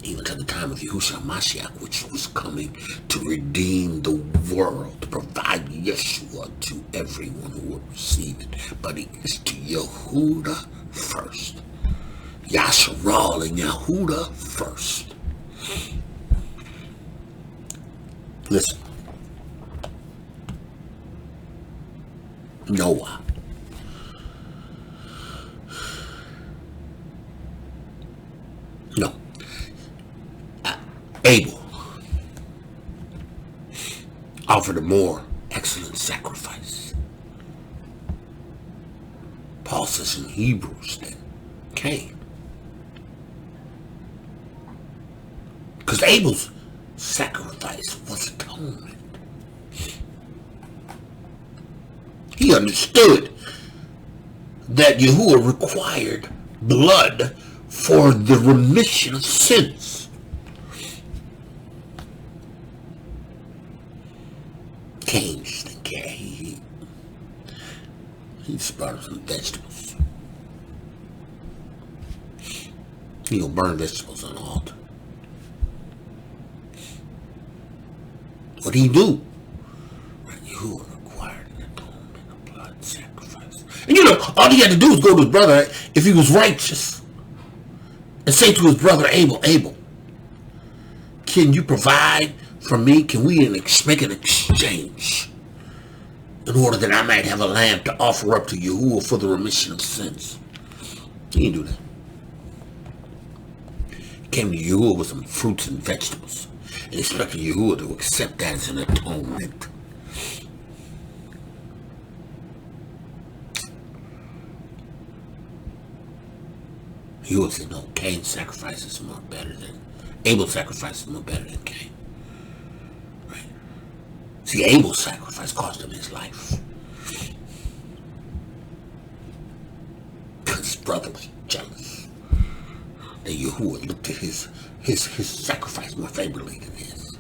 Even to the time of Yahushua Mashiach, which was coming to redeem the world, to provide Yeshua to everyone who would receive it. But it is to Yahudah first. Yasharal and Yahudah first. Listen. Noah. No. Abel offered a more excellent sacrifice. Paul says in Hebrews then, Cain. Because Abel's sacrifice was atonement. He understood that Yahuah required blood for the remission of sins. Cain just didn't care. He just brought him some vegetables. He gonna burn vegetables on the altar. What did he do? Yahuah required an atonement, a blood sacrifice. And you know, all he had to do was go to his brother if he was righteous and say to his brother Abel, Abel, can you provide for me? Can we make an exchange in order that I might have a lamb to offer up to Yahuah for the remission of sins? He didn't do that. He came to Yahuah with some fruits and vegetables and expected Yahuah to accept that as an atonement. Yahuah said, no, Cain's sacrifice is more better than, Abel's sacrifice is more better than Cain. Right? See, Abel's sacrifice cost him his life. Because his brother was jealous that Yahuah looked at his sacrifice more favorably than his.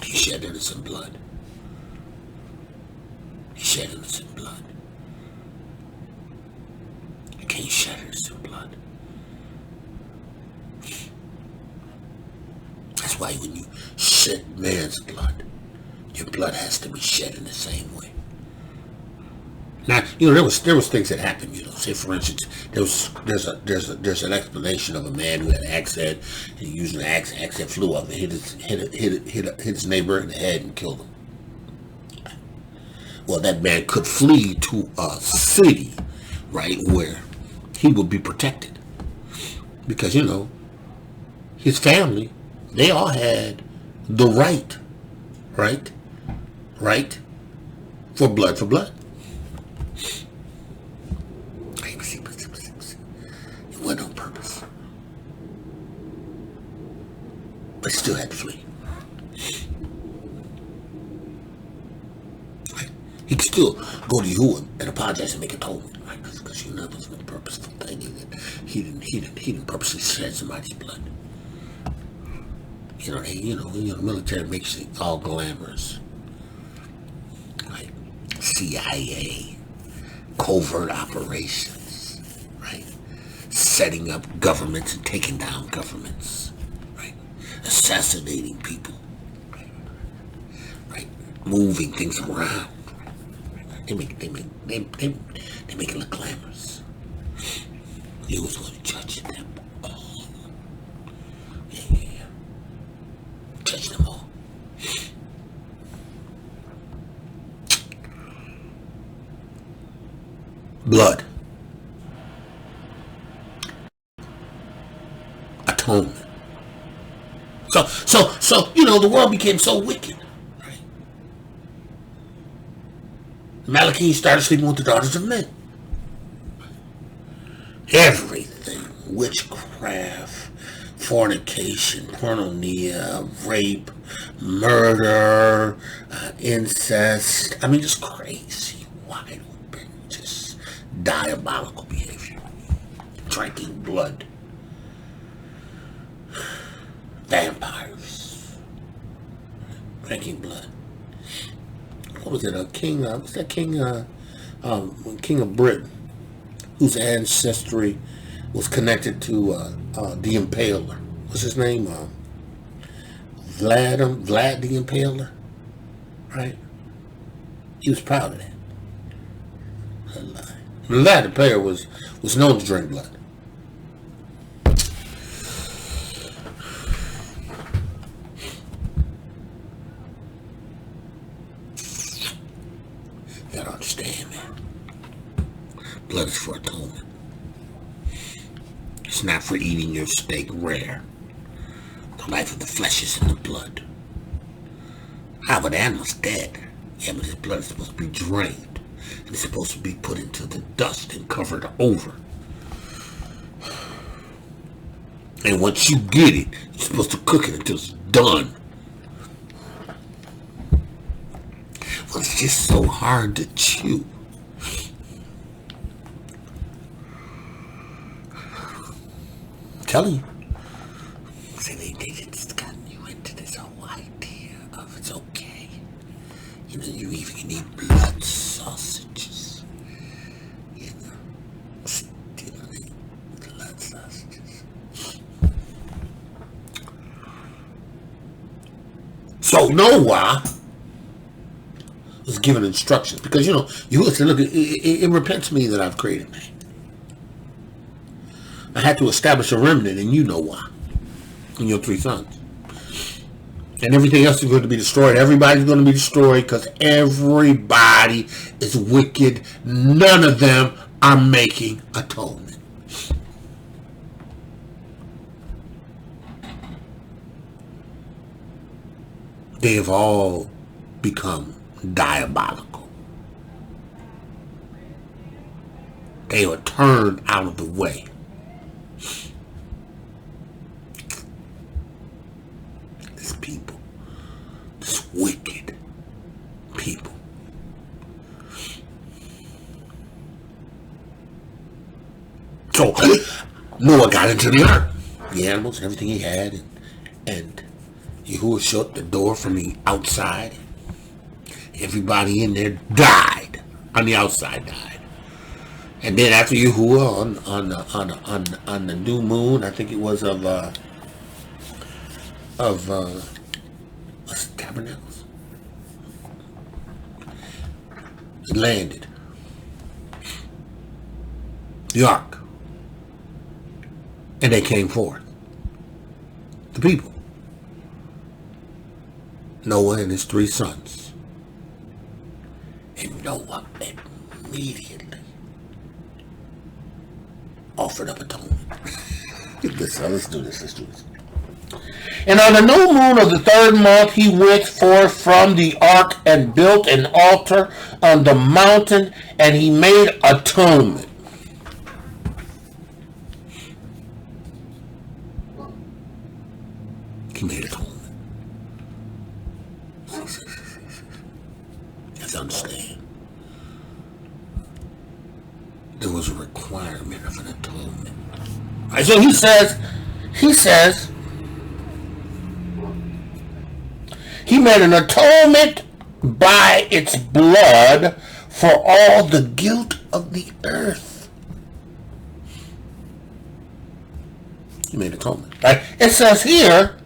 He shed innocent blood. He shed innocent blood. You can't shed innocent blood. That's why when you shed man's blood, your blood has to be shed in the same way. Now, you know, there was things that happened. You know, say for instance, there's an explanation of a man who had an axe head, and he used an axe head flew up and hit his neighbor in the head and killed him. Well, that man could flee to a city, right, where he would be protected, because you know, his family, they all had the right for blood for blood. It wasn't on purpose, but he still had to flee. Right? He could still go to Yahuah and apologize and make atonement, right? Because you know that was no purposeful thing. He didn't purposely shed somebody's blood. You know, the military makes it all glamorous. Right? CIA, covert operations, right? Setting up governments and taking down governments, right? Assassinating people, right? Moving things around. They make it look glamorous. He was going to judge them all. Yeah. Judge them all. Blood. Atonement. So, you know, the world became so wicked, right? Malachi started sleeping with the daughters of men. Everything, witchcraft, fornication, porneia, rape, murder, incest. I mean, just crazy, wide open, just diabolical behavior. Drinking blood. Vampires. Drinking blood. What was it? King, what's that king? King of Britain, whose ancestry was connected to the Impaler. What's his name? Vlad the Impaler, right? He was proud of that. Vlad the Impaler was known to drink blood. You gotta understand, man. Blood is for atonement. It's not for eating your steak rare. The life of the flesh is in the blood. How, but the animal's dead. Yeah, but his blood is supposed to be drained. And it's supposed to be put into the dust and covered over. And once you get it, you're supposed to cook it until it's done. Well, it's just so hard to chew. I'm telling you. See, they just gotten you into this whole idea of it's okay. You know, you even can eat blood sausages. You know, blood sausages. So Noah was given instructions because, you know, you listen, look, it repents me that I've created man. I had to establish a remnant, and you know why. And your 3 sons. And everything else is going to be destroyed. Everybody's going to be destroyed because everybody is wicked. None of them are making atonement. They have all become diabolical. They were turned out of the way. This people, this wicked people. So Noah got into the ark, the animals, everything he had, and Yahuah shut the door from the outside. Everybody in there died. On the outside died. And then after Yahuah on the new moon, I think it was of what's it, Tabernacles? It landed. The ark. And they came forth. The people. Noah and his 3 sons. And Noah immediately offered up atonement. Let's do this. And on the new moon of the 3rd month, he went forth from the ark and built an altar on the mountain, and he made atonement. He made atonement. Let's understand. There was a requirement of an atonement. Right, so he says, he made an atonement by its blood for all the guilt of the earth. He made atonement. Right? It says here,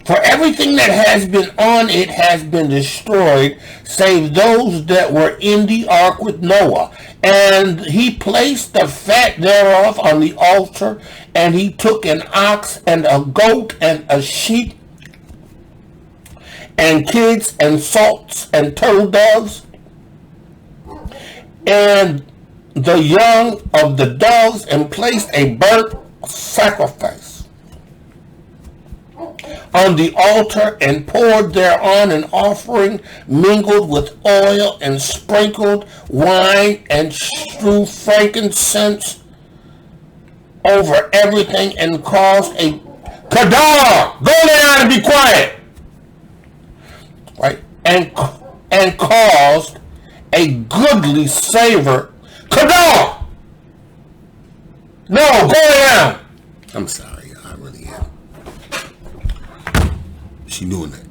for everything that has been on it has been destroyed, save those that were in the ark with Noah. And he placed the fat thereof on the altar, and he took an ox and a goat and a sheep and kids and salts and turtle doves and the young of the doves, and placed a burnt sacrifice on the altar, and poured thereon an offering mingled with oil and sprinkled wine, and strewed frankincense over everything, and caused a kadar, go down and be quiet, right? And caused a goodly savor. Kadar, no, go down. I'm sorry, I really am. She doing that.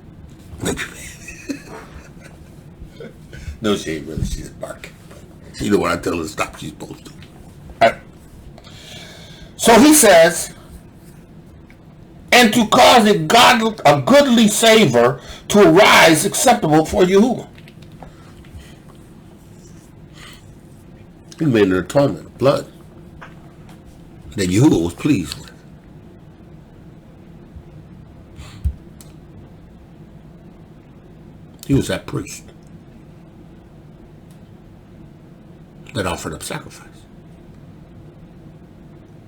No, she ain't really. She's barking. She know when I tell her to stop, she's supposed to. Right. So he says, and to cause a goodly savor to arise acceptable for Yahuah. He made an atonement of blood that Yahuah was pleased with. He was that priest that offered up sacrifice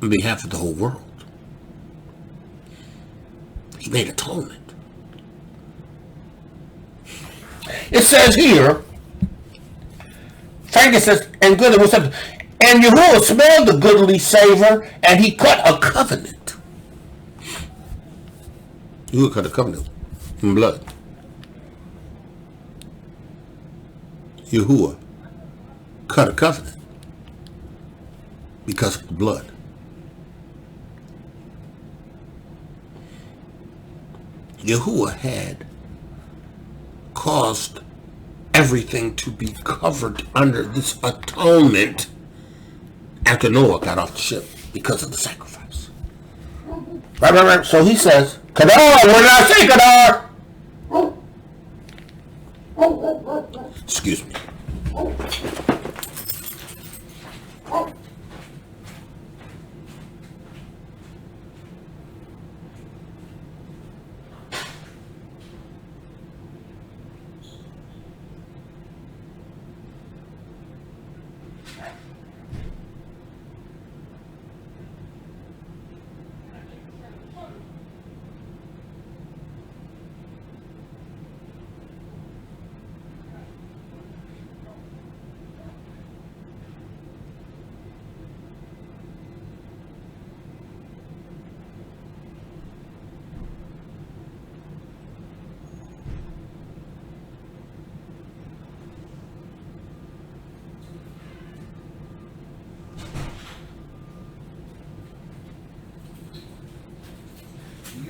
on behalf of the whole world. He made atonement. It says here, frankincense and good was something. And Yahuah smelled the goodly savor, and he cut a covenant. Yahuah cut a covenant in blood. Yahuah cut a covenant because of the blood. Yahuah had caused everything to be covered under this atonement after Noah got off the ship because of the sacrifice. Right. So he says, Kadar, what did I say, Kadar? Excuse me.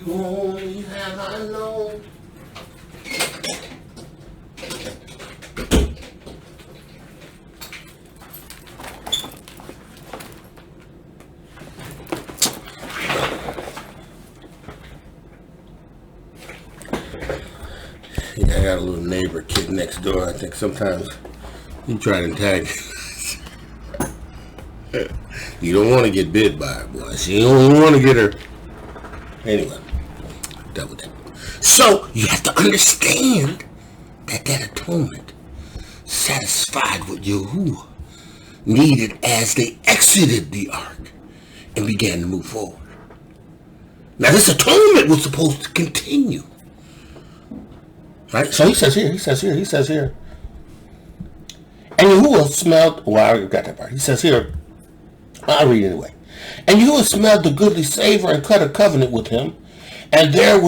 You only have I known. Yeah, I got a little neighbor kid next door. I think sometimes he try to tag. You don't want to get bit by her, boy. She don't want to get her. Anyway, done with that. So you have to understand that that atonement satisfied what Yahuah needed as they exited the ark and began to move forward. Now this atonement was supposed to continue. Right? So he says here. And Yahuah smelled, well, I already got that part. He says here, I'll read it anyway. And Yahuah smelled the goodly savor and cut a covenant with him. And there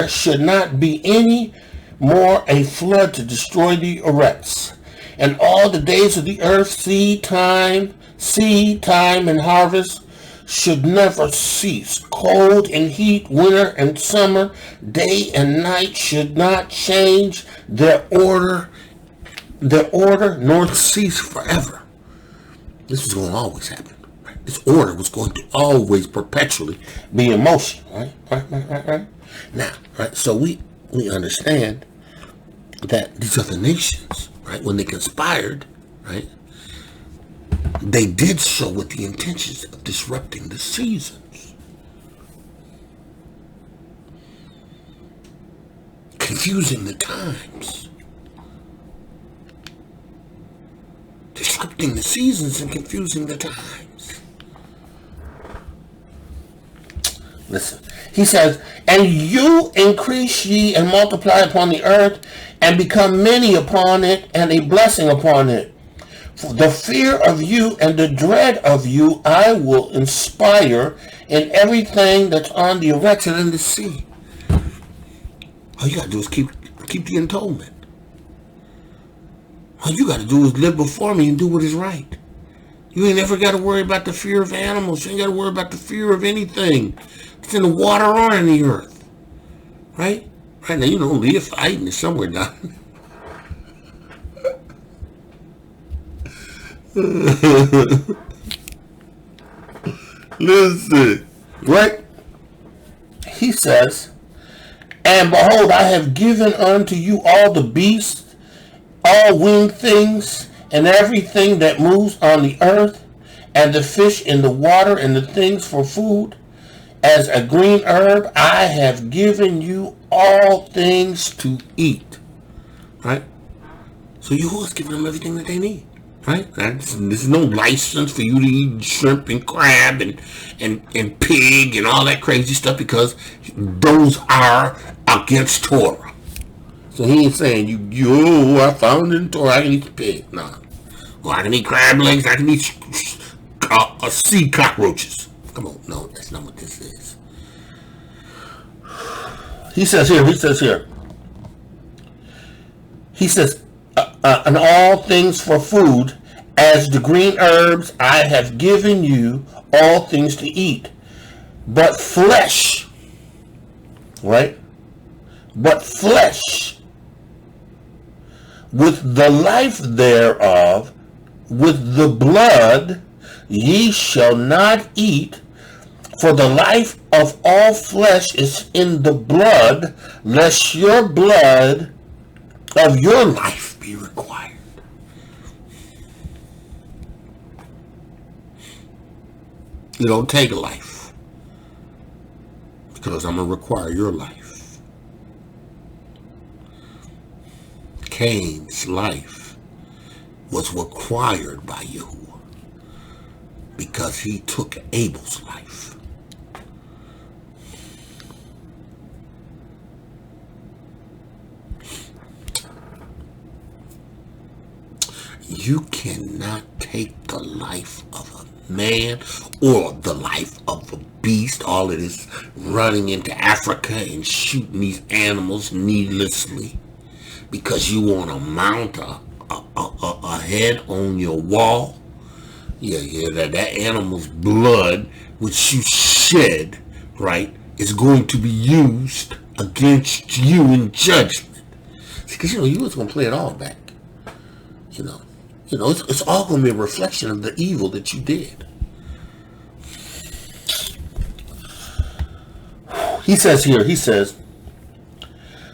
should not be any more a flood to destroy the erects. And all the days of the earth, seed time, and harvest should never cease. Cold and heat, winter and summer, day and night should not change their order, nor cease forever. This was going to always happen. Right? This order was going to always perpetually be in motion. Right? Now, right? So we understand that these other nations, right, when they conspired, right, they did so with the intentions of disrupting the seasons, confusing the times, disrupting the seasons and confusing the times. Listen, he says, and you increase ye and multiply upon the earth and become many upon it and a blessing upon it. For the fear of you and the dread of you I will inspire in everything that's on the erects and in the sea. All you got to do is keep the atonement. All you got to do is live before me and do what is right. You ain't ever got to worry about the fear of animals. You ain't got to worry about the fear of anything. It's in the water or in the earth. Right? Right now, Leah fighting is somewhere down. Listen. Right? He says, and behold, I have given unto you all the beasts, all winged things, and everything that moves on the earth, and the fish in the water, and the things for food. As a green herb, I have given you all things to eat. Right? So Yahuah's giving them everything that they need. Right? This is no license for you to eat shrimp and crab and pig and all that crazy stuff, because those are against Torah. So he ain't saying, I found it in Torah, I can eat the pig. Nah. Well, I can eat crab legs, I can eat sea cockroaches. Come on, no, that's not what this is. He says here, and all things for food, as the green herbs I have given you all things to eat. But flesh, right? But flesh, with the life thereof, with the blood, ye shall not eat, for the life of all flesh is in the blood, lest your blood of your life be required. You don't take a life, because I'm going to require your life. Cain's life was required by Yahuah because he took Abel's life. You cannot take the life of a man or the life of a beast, all of this running into Africa and shooting these animals needlessly because you want to mount a head on your wall. That animal's blood which you shed, right, is going to be used against you in judgment. Because you was going to play it all back. It's all going to be a reflection of the evil that you did. He says,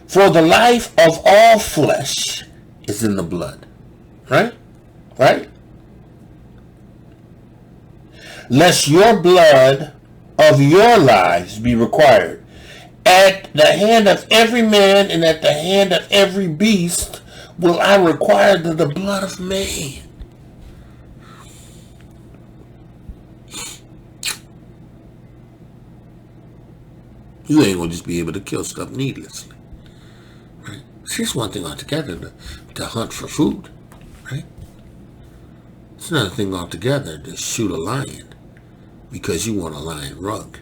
for the life of all flesh is in the blood. Right? Lest your blood of your lives be required. At the hand of every man and at the hand of every beast will I require the blood of man. You ain't gonna just be able to kill stuff needlessly, right? It's one thing altogether to hunt for food, right? It's another thing altogether to shoot a lion because you want a lion rug.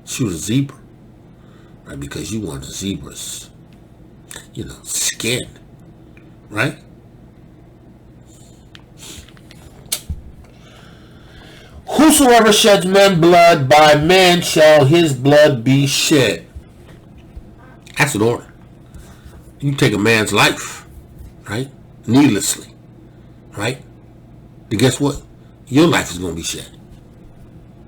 Shoot a zebra, right? Because you want a zebra's, skin, right? Whosoever sheds man's blood, by man shall his blood be shed. That's an order. You take a man's life, right? Needlessly, right? Then guess what? Your life is going to be shed,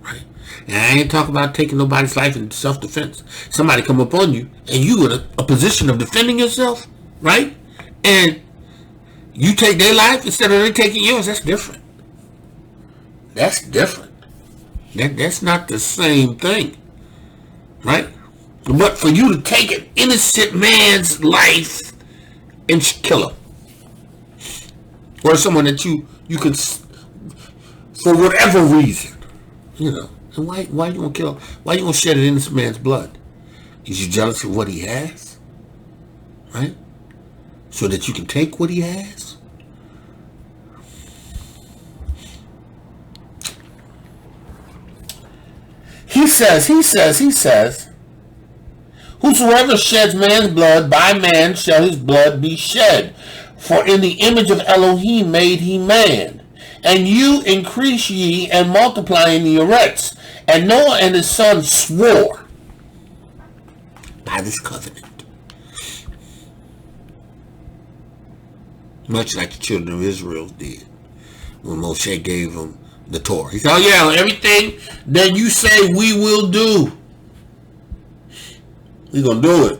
right? And I ain't talking about taking nobody's life in self-defense. Somebody come up on you and you in a position of defending yourself, right? And you take their life instead of they taking yours. That's different. That's different. That's not the same thing, right? But for you to take an innocent man's life and kill him, or someone that you can, for whatever reason, and why you gonna kill him? Why you gonna shed an innocent man's blood? Is you jealous of what he has, right? So that you can take what he has? He says, whosoever sheds man's blood, by man shall his blood be shed. For in the image of Elohim made he man. And you increase ye and multiply in the erects. And Noah and his sons swore by this covenant. Much like the children of Israel did when Moshe gave them the Torah. He said, everything that you say we will do, we're going to do it.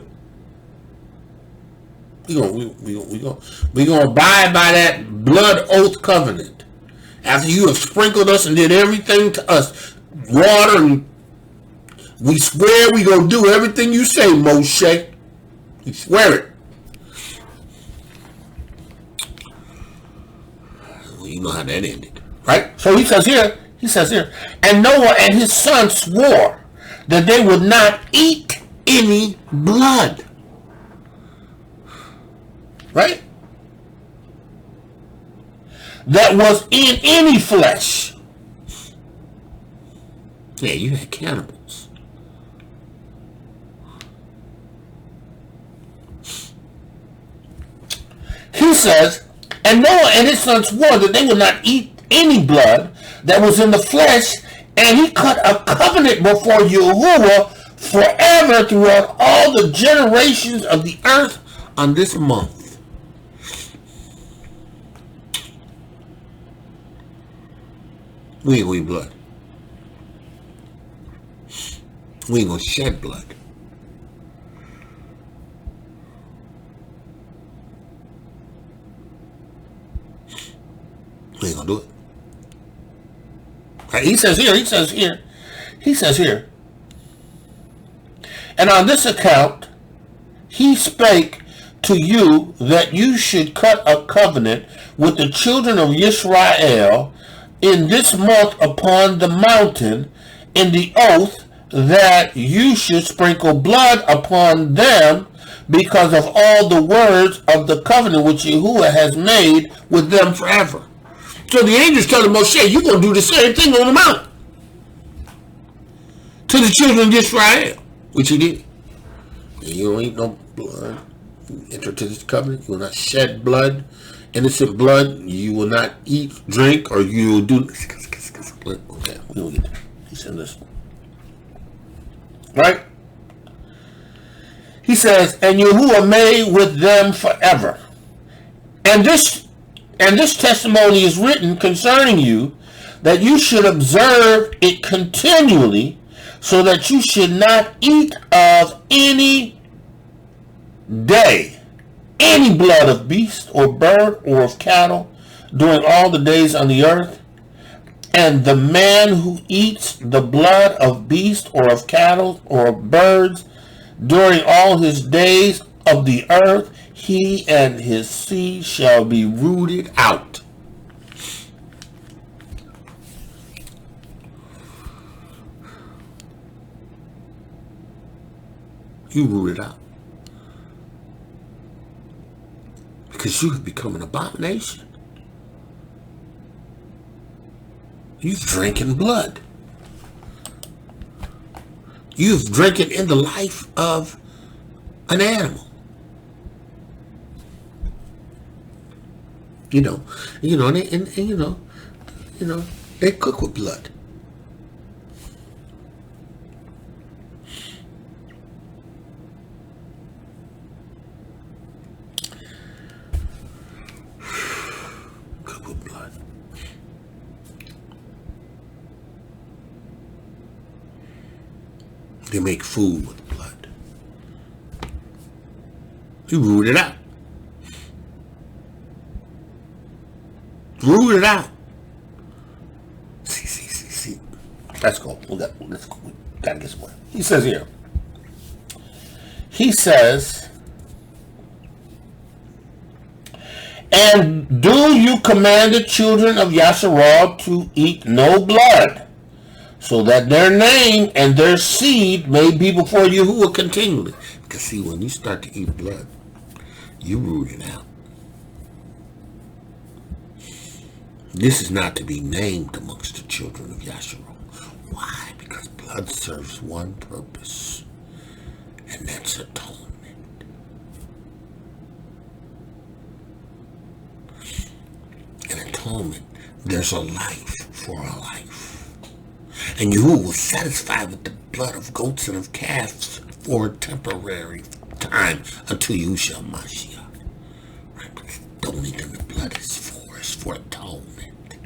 We're going to abide by that blood oath covenant. After you have sprinkled us and did everything to us, water, and we swear we're going to do everything you say, Moshe. We swear it. Well, you know how that ended. Right? So he says here, and Noah and his sons swore that they would not eat any blood. right? That was in any flesh. Yeah, you had cannibals. He says, and Noah and his sons swore that they would not eat any blood that was in the flesh, and he cut a covenant before Yahuah forever throughout all the generations of the earth on this month. We ain't gonna eat blood. We ain't gonna shed blood. We ain't gonna do it. Right, he says here, and on this account, he spake to you that you should cut a covenant with the children of Israel in this month upon the mountain, in the oath that you should sprinkle blood upon them because of all the words of the covenant which Yahuah has made with them forever. So the angels telling Moshe, you're going to do the same thing on the mountain to the children of Israel, which he did. And you don't eat no blood. You enter to this covenant. You will not shed blood, innocent blood. You will not eat, drink, or you will do. Okay, we don't get that. He said this. Right? He says, and Yahuah made with them forever. And this testimony is written concerning you, that you should observe it continually, so that you should not eat of any day any blood of beast or bird or of cattle during all the days on the earth. And the man who eats the blood of beast or of cattle or of birds during all his days of the earth, he and his seed shall be rooted out. You rooted out. Because you have become an abomination. You've drinking blood. You've drinking in the life of an animal. You know, they cook with blood. Cook with blood. They make food with blood. You root it out. Root it out. See. Let's go. Let's go. We gotta get somewhere. He says here. He says, and do you command the children of Yasharal to eat no blood, so that their name and their seed may be before Yahuah continually? Because see, when you start to eat blood, you root it out. This is not to be named amongst the children of Yasharal. Why? Because blood serves one purpose, and that's atonement. In atonement, there's a life for a life. And Yahuah was satisfied with the blood of goats and of calves for a temporary time until Yahushua Mashiach. Right? But the only thing the blood is for atonement.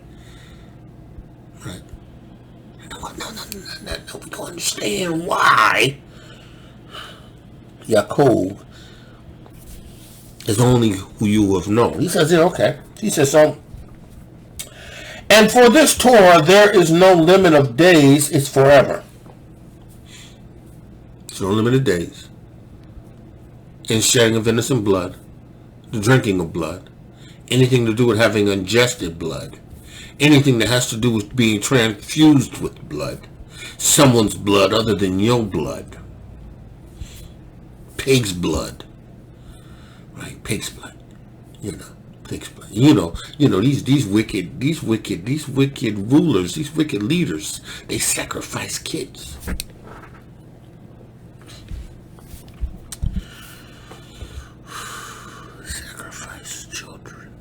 Right? No, we don't understand why Yaakov is only who you have known. He says, okay. He says, so, and for this Torah, there is no limit of days, it's forever. There's no limit of days. In shedding of innocent blood, the drinking of blood, anything to do with having ingested blood, anything that has to do with being transfused with blood, someone's blood other than your blood, pig's blood, right? Pig's blood. these wicked rulers, these wicked leaders, they sacrifice kids. Sacrifice children.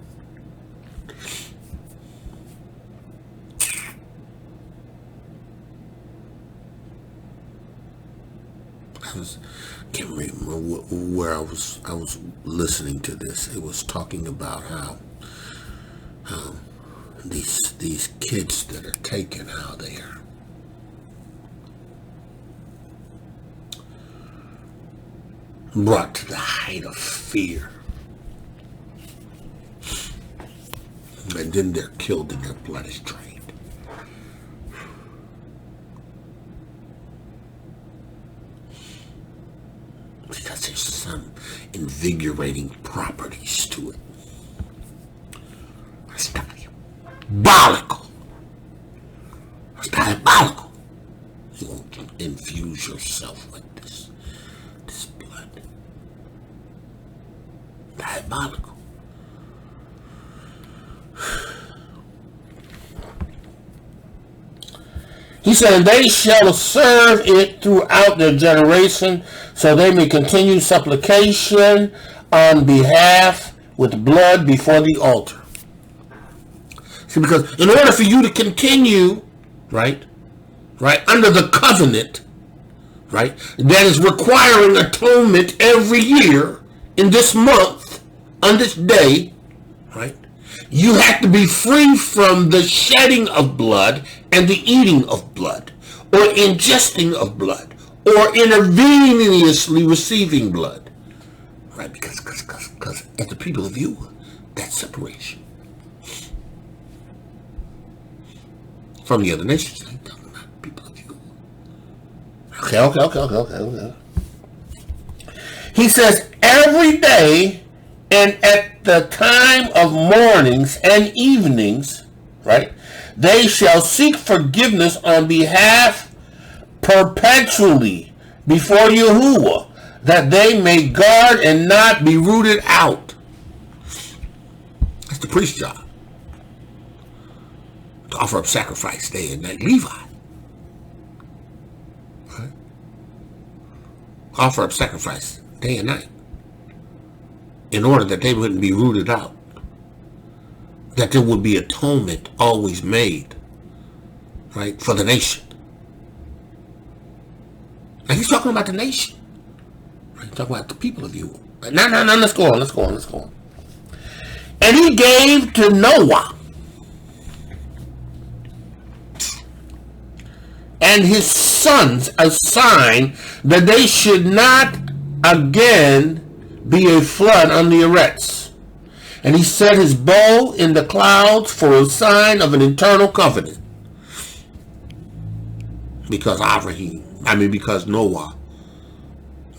Can't remember where I was listening to this. It was talking about how these kids that are taken, how they are brought to the height of fear, and then they're killed and their blood is drained. Because there's some invigorating properties to it. It's diabolical. It's diabolical. You won't infuse yourself with this blood. Diabolical. He said, and they shall serve it throughout their generation, so they may continue supplication on behalf with blood before the altar. See, because in order for you to continue, right, under the covenant, right, that is requiring atonement every year in this month, on this day, right, you have to be free from the shedding of blood and the eating of blood, or ingesting of blood, or intravenously receiving blood, right? Because as the people of Yahuah, that's separation from the other nations. I'm talking about people of Yahuah. Okay. He says every day and at the time of mornings and evenings, right? They shall seek forgiveness on behalf perpetually before Yahuah, that they may guard and not be rooted out. That's the priest's job. To offer up sacrifice day and night. Levi. Right? Offer up sacrifice day and night. In order that they wouldn't be rooted out. That there would be atonement always made, right, for the nation. And he's talking about the nation. Right? He's talking about the people of you. No, let's go on. And he gave to Noah and his sons a sign that they should not again be a flood on the earth. And he set his bow in the clouds for a sign of an eternal covenant. Because Noah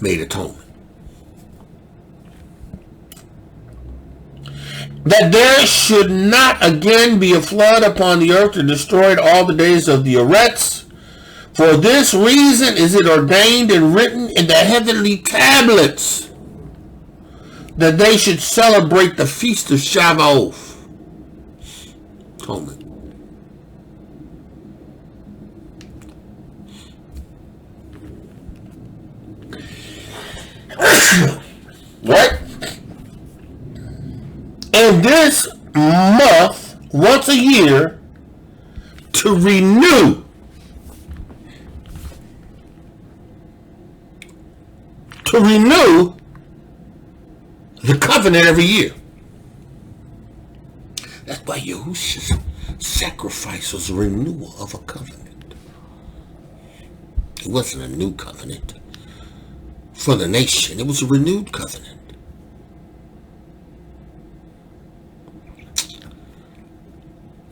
made atonement. That there should not again be a flood upon the earth to destroy it all the days of the earth. For this reason is it ordained and written in the heavenly tablets that they should celebrate the feast of Shavuot. Atonement. What? And this month, once a year, to renew the covenant every year. That's why Yahushua's sacrifice was a renewal of a covenant. It wasn't a new covenant for the nation. It was a renewed covenant.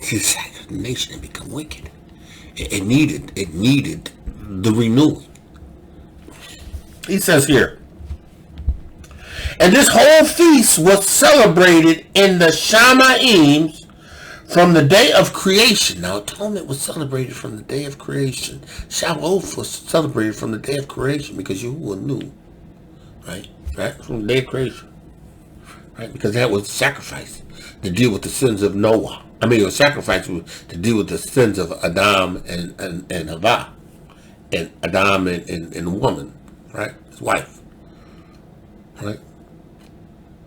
See, the nation had become wicked. It needed the renewing. He says here, and this whole feast was celebrated in the Shamaim from the day of creation. Now, atonement was celebrated from the day of creation. Shavuot was celebrated from the day of creation because Yahuah knew, right? From the day of creation. right? Because that was sacrifice to deal with the sins of Noah. I mean, it was sacrifice to deal with the sins of Adam and Hawa, and Adam and the woman, right? His wife, right?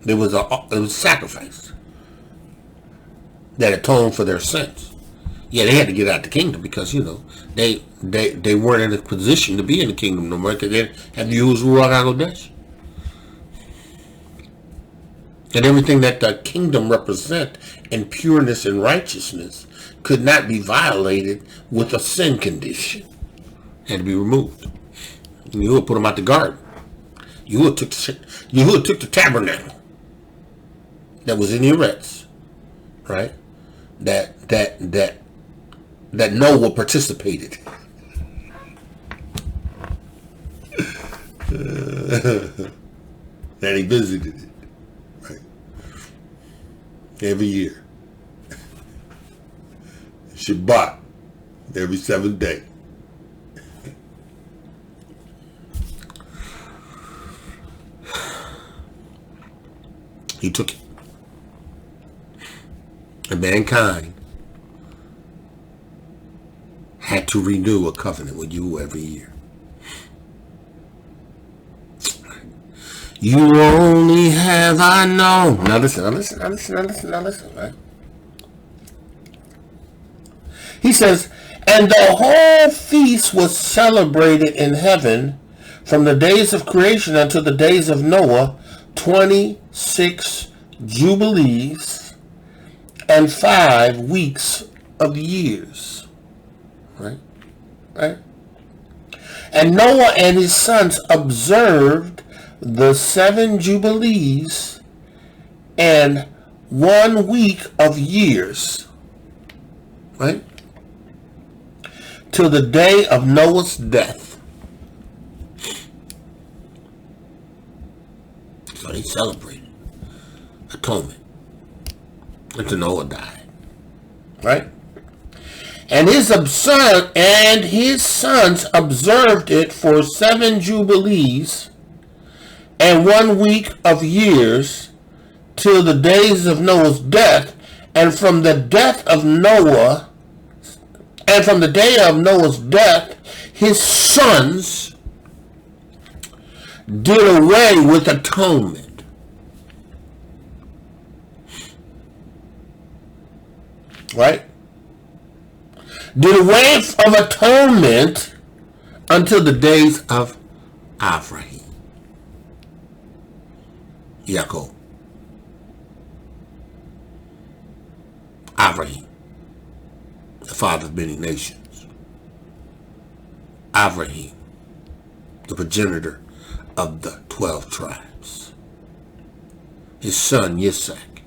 It was sacrifice that atoned for their sins. Yeah, they had to get out the kingdom because, you know, they weren't in a position to be in the kingdom no more because they had to use Ruach HaKodesh. And everything that the kingdom represent in pureness and righteousness could not be violated with a sin condition. It had to be removed. And Yahuah put them out the garden. Yahuah took the tabernacle that was in Eretz, right? That Noah participated. That he visited it, right? Every year. Shabbat, every 7th day. He took it. And mankind had to renew a covenant with you every year. You only have I known. Now listen, right? He says, and the whole feast was celebrated in heaven from the days of creation until the days of Noah, 26 jubilees and 5 weeks of years. Right? And Noah and his sons observed the 7 jubilees and 1 week of years. Right? Till the day of Noah's death. So they celebrated atonement until Noah died. Right? And his sons observed it for 7 jubilees and 1 week of years till the days of Noah's death, and from the death of Noah, and from the day of Noah's death, his sons did away with atonement. Right? Did away of atonement until the days of Avraham, Yaakov, Avraham, the father of many nations. Avraham, the progenitor of the 12 tribes. His son, Yitzhak.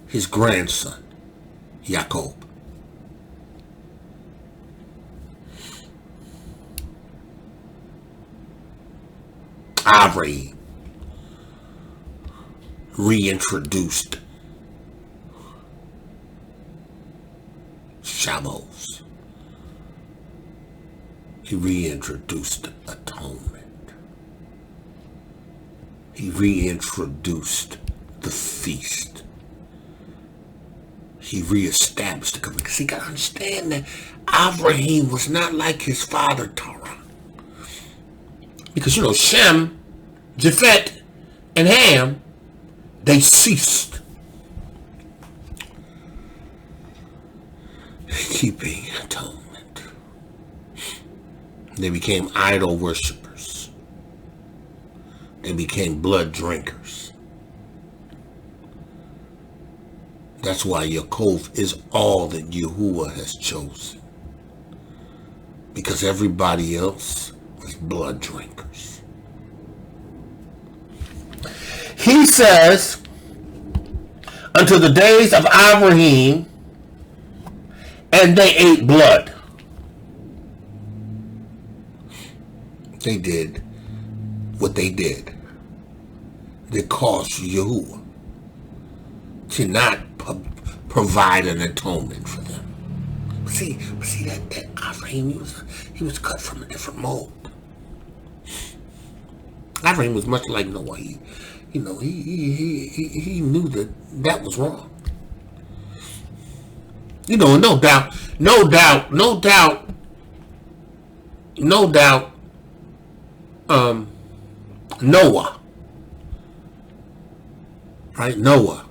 His grandson, Yaakov. Avraham reintroduced Shabbos. He reintroduced atonement. He reintroduced the feast. He reestablished the covenant. Because you got to understand that Avraham was not like his father Terah. Because, you know, Shem, Japheth, and Ham, they ceased keeping atonement. They became idol worshipers. They became blood drinkers. That's why Yaakov is all that Yahuah has chosen. Because everybody else was blood drinkers. He says, until the days of Avraham, and they ate blood. They did what they did. They caused Yahuah to not provide an atonement for them. But see that Avraham, he was cut from a different mold. Abraham was much like Noah. He knew that was wrong. No doubt, Noah, right? Noah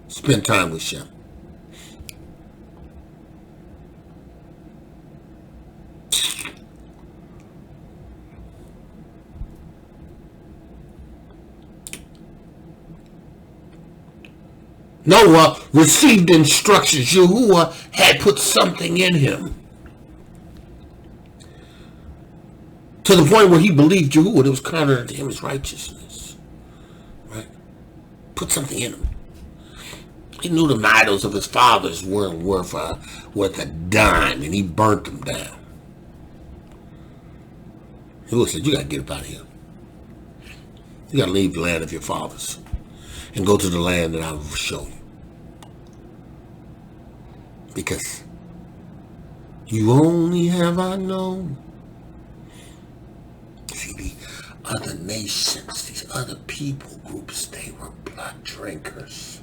spent time with Shem. Noah received instructions. Yahuah had put something in him to the point where he believed Yahuah. It was counted to him as righteousness. Right? Put something in him. He knew the idols of his fathers weren't worth a dime, and he burnt them down. Yahuah said, you got to get up out of here. You got to leave the land of your fathers and go to the land that I will show you. Because you only have I known. See, the other nations, these other people groups, they were blood drinkers.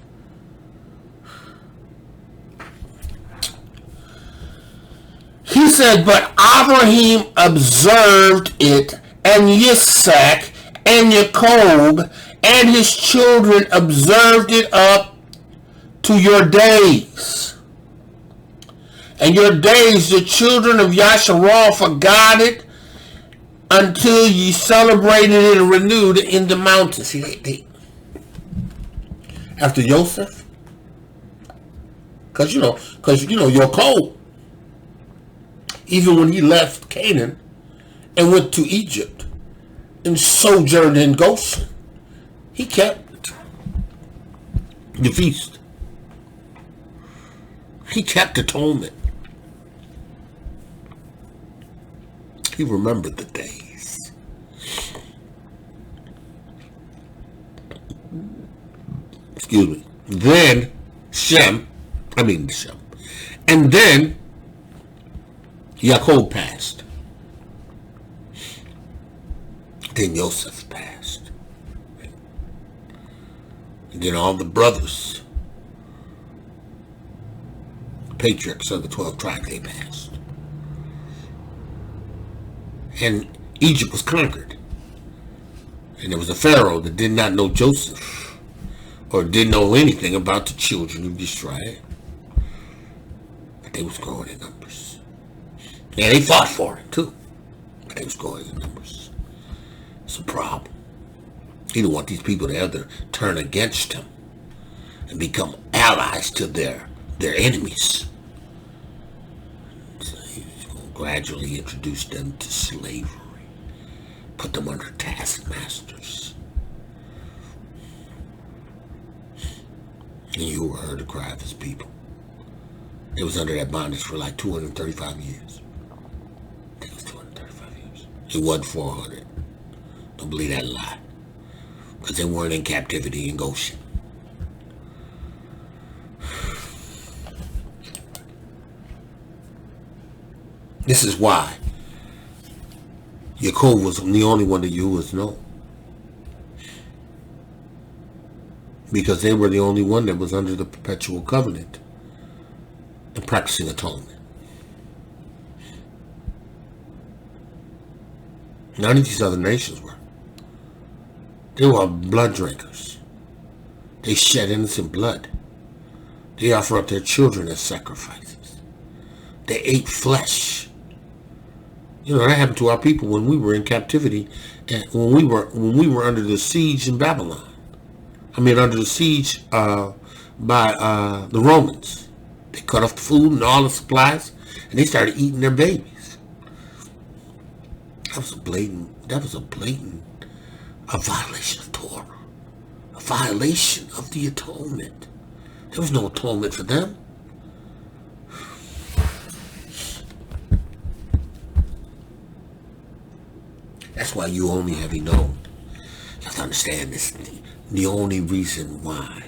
He said, but Abraham observed it, and Yitzhak and Jacob and his children observed it up to your days. And your days, the children of Yasharal forgot it until ye celebrated it and renewed it in the mountains. See, they after Joseph, because Jacob, even when he left Canaan and went to Egypt and sojourned in Goshen, he kept the feast. He kept atonement. He remembered the days. Excuse me. Then Shem. And then Jacob passed. Then Joseph passed. And then all the brothers, the patriarchs of the 12 tribes, they passed. And Egypt was conquered. And there was a Pharaoh that did not know Joseph or didn't know anything about the children of Israel. But they was growing in numbers. Yeah, they fought for it too. But they was growing in numbers. It's a problem. He didn't want these people to ever turn against him and become allies to their enemies. So he was going to gradually introduce them to slavery, put them under taskmasters. And you heard the cry of his people. They was under that bondage for like 235 years. I think it was 235 years. It wasn't 400. Don't believe that lie. Because they weren't in captivity in Goshen. This is why Jacob was the only one that you was known. Because they were the only one that was under the perpetual covenant and practicing atonement. None of these other nations were. They were blood drinkers. They shed innocent blood. They offer up their children as sacrifices. They ate flesh. You know, that happened to our people when we were in captivity and when we were under the siege in Babylon. Under the siege by the Romans. They cut off the food and all the supplies, and they started eating their babies. That was a blatant violation of Torah. A violation of the atonement. There was no atonement for them. That's why you only have known. You have to understand this. The only reason why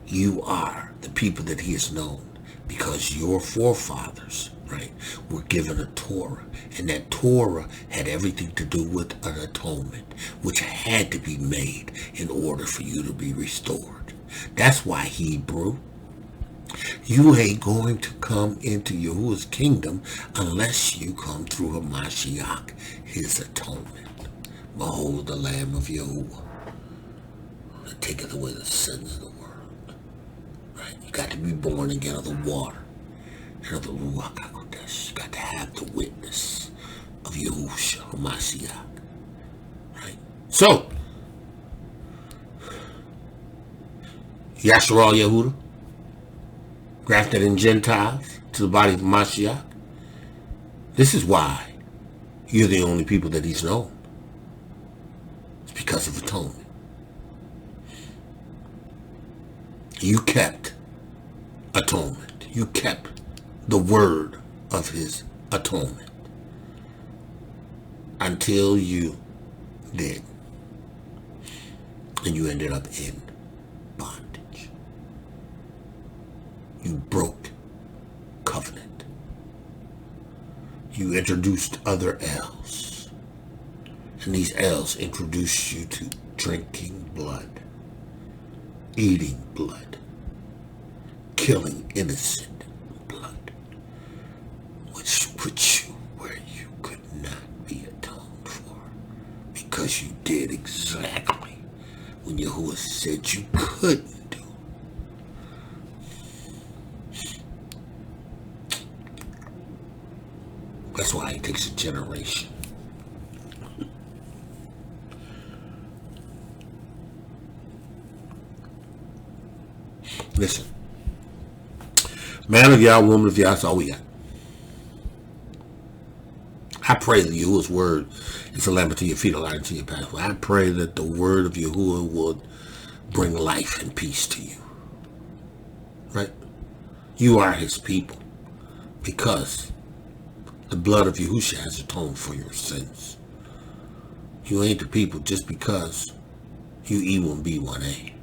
you are the people that he has known, because your forefathers right, were given a Torah. And that Torah had everything to do with an atonement, which had to be made in order for you to be restored. That's why, Hebrew, you ain't going to come into Yahuwah's kingdom unless you come through Hamashiach, his atonement. Behold the Lamb of Yahuwah that taketh away the sins of the world. Right? You got to be born again of the water and of the Ruach HaKodesh. You got to have the witness of Yahushua Hamashiach. Right? So, Yasharal Yehuda, grafted in Gentiles to the body of Mashiach. This is why you're the only people that he's known. It's because of atonement. You kept atonement. You kept the word of his atonement until you did. And you ended up in bondage. You broke covenant. You introduced other L's. And these L's introduced you to drinking blood, eating blood, killing innocent blood, which put you where you could not be atoned for, because you did exactly when Yahuwah said you couldn't. That's why it takes a generation. Listen. Man of Yah, woman of Yah, that's all we got. I pray that Yahuwah's word is a lamp unto your feet, a light unto your pathway. I pray that the word of Yahuwah would bring life and peace to you. Right? You are his people because the blood of Yahushua has atoned for your sins. You ain't the people just because you E1B1A.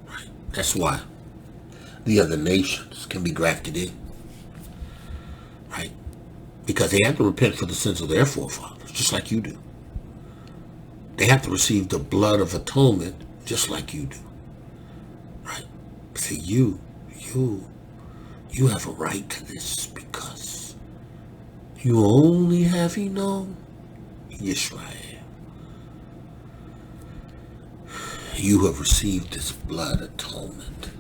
Right? That's why the other nations can be grafted in. Right? Because they have to repent for the sins of their forefathers, just like you do. They have to receive the blood of atonement, just like you do. Right? See, you have a right to this because you only have known Yisrael. You have received this blood atonement.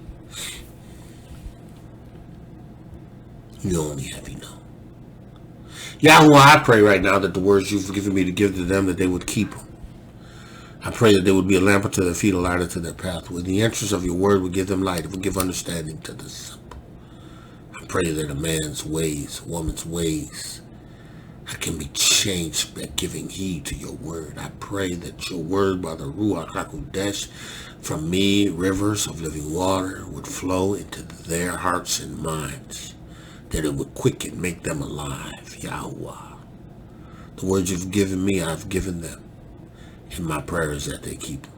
You only have known. Yahuah, I pray right now that the words you've given me to give to them, that they would keep them. I pray that they would be a lamp unto their feet, a light unto their pathway. The entrance of your word would give them light. It would give understanding to the simple. I pray that a man's ways, a woman's ways, can be changed by giving heed to your word. I pray that your word by the Ruach HaKodesh from me, rivers of living water, would flow into their hearts and minds, that it would quicken, make them alive. Yahuah. The words you've given me, I've given them. And my prayer is that they keep them.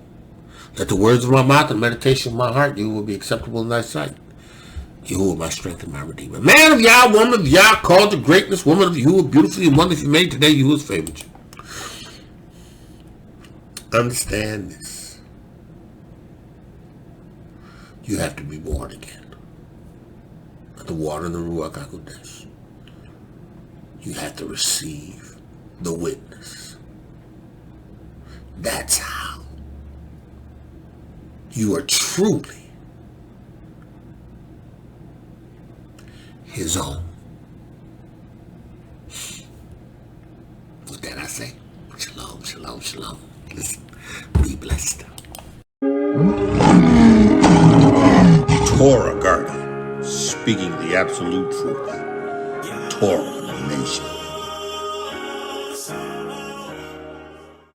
Let the words of my mouth and meditation of my heart, you will be acceptable in thy sight. Yahuwah, my strength and my redeemer. Man of Yah, woman of Yah, called to greatness, woman of Yahuwah, beautifully and wonderfully made. Today, Yahuwah's favored you. Understand this. You have to be born again. Like the water and the Ruach HaKodesh. You have to receive the witness. That's how you are truly his own. With that I say, shalom, shalom, shalom. Listen, be blessed. Torah guardian, speaking the absolute truth. Torah nation.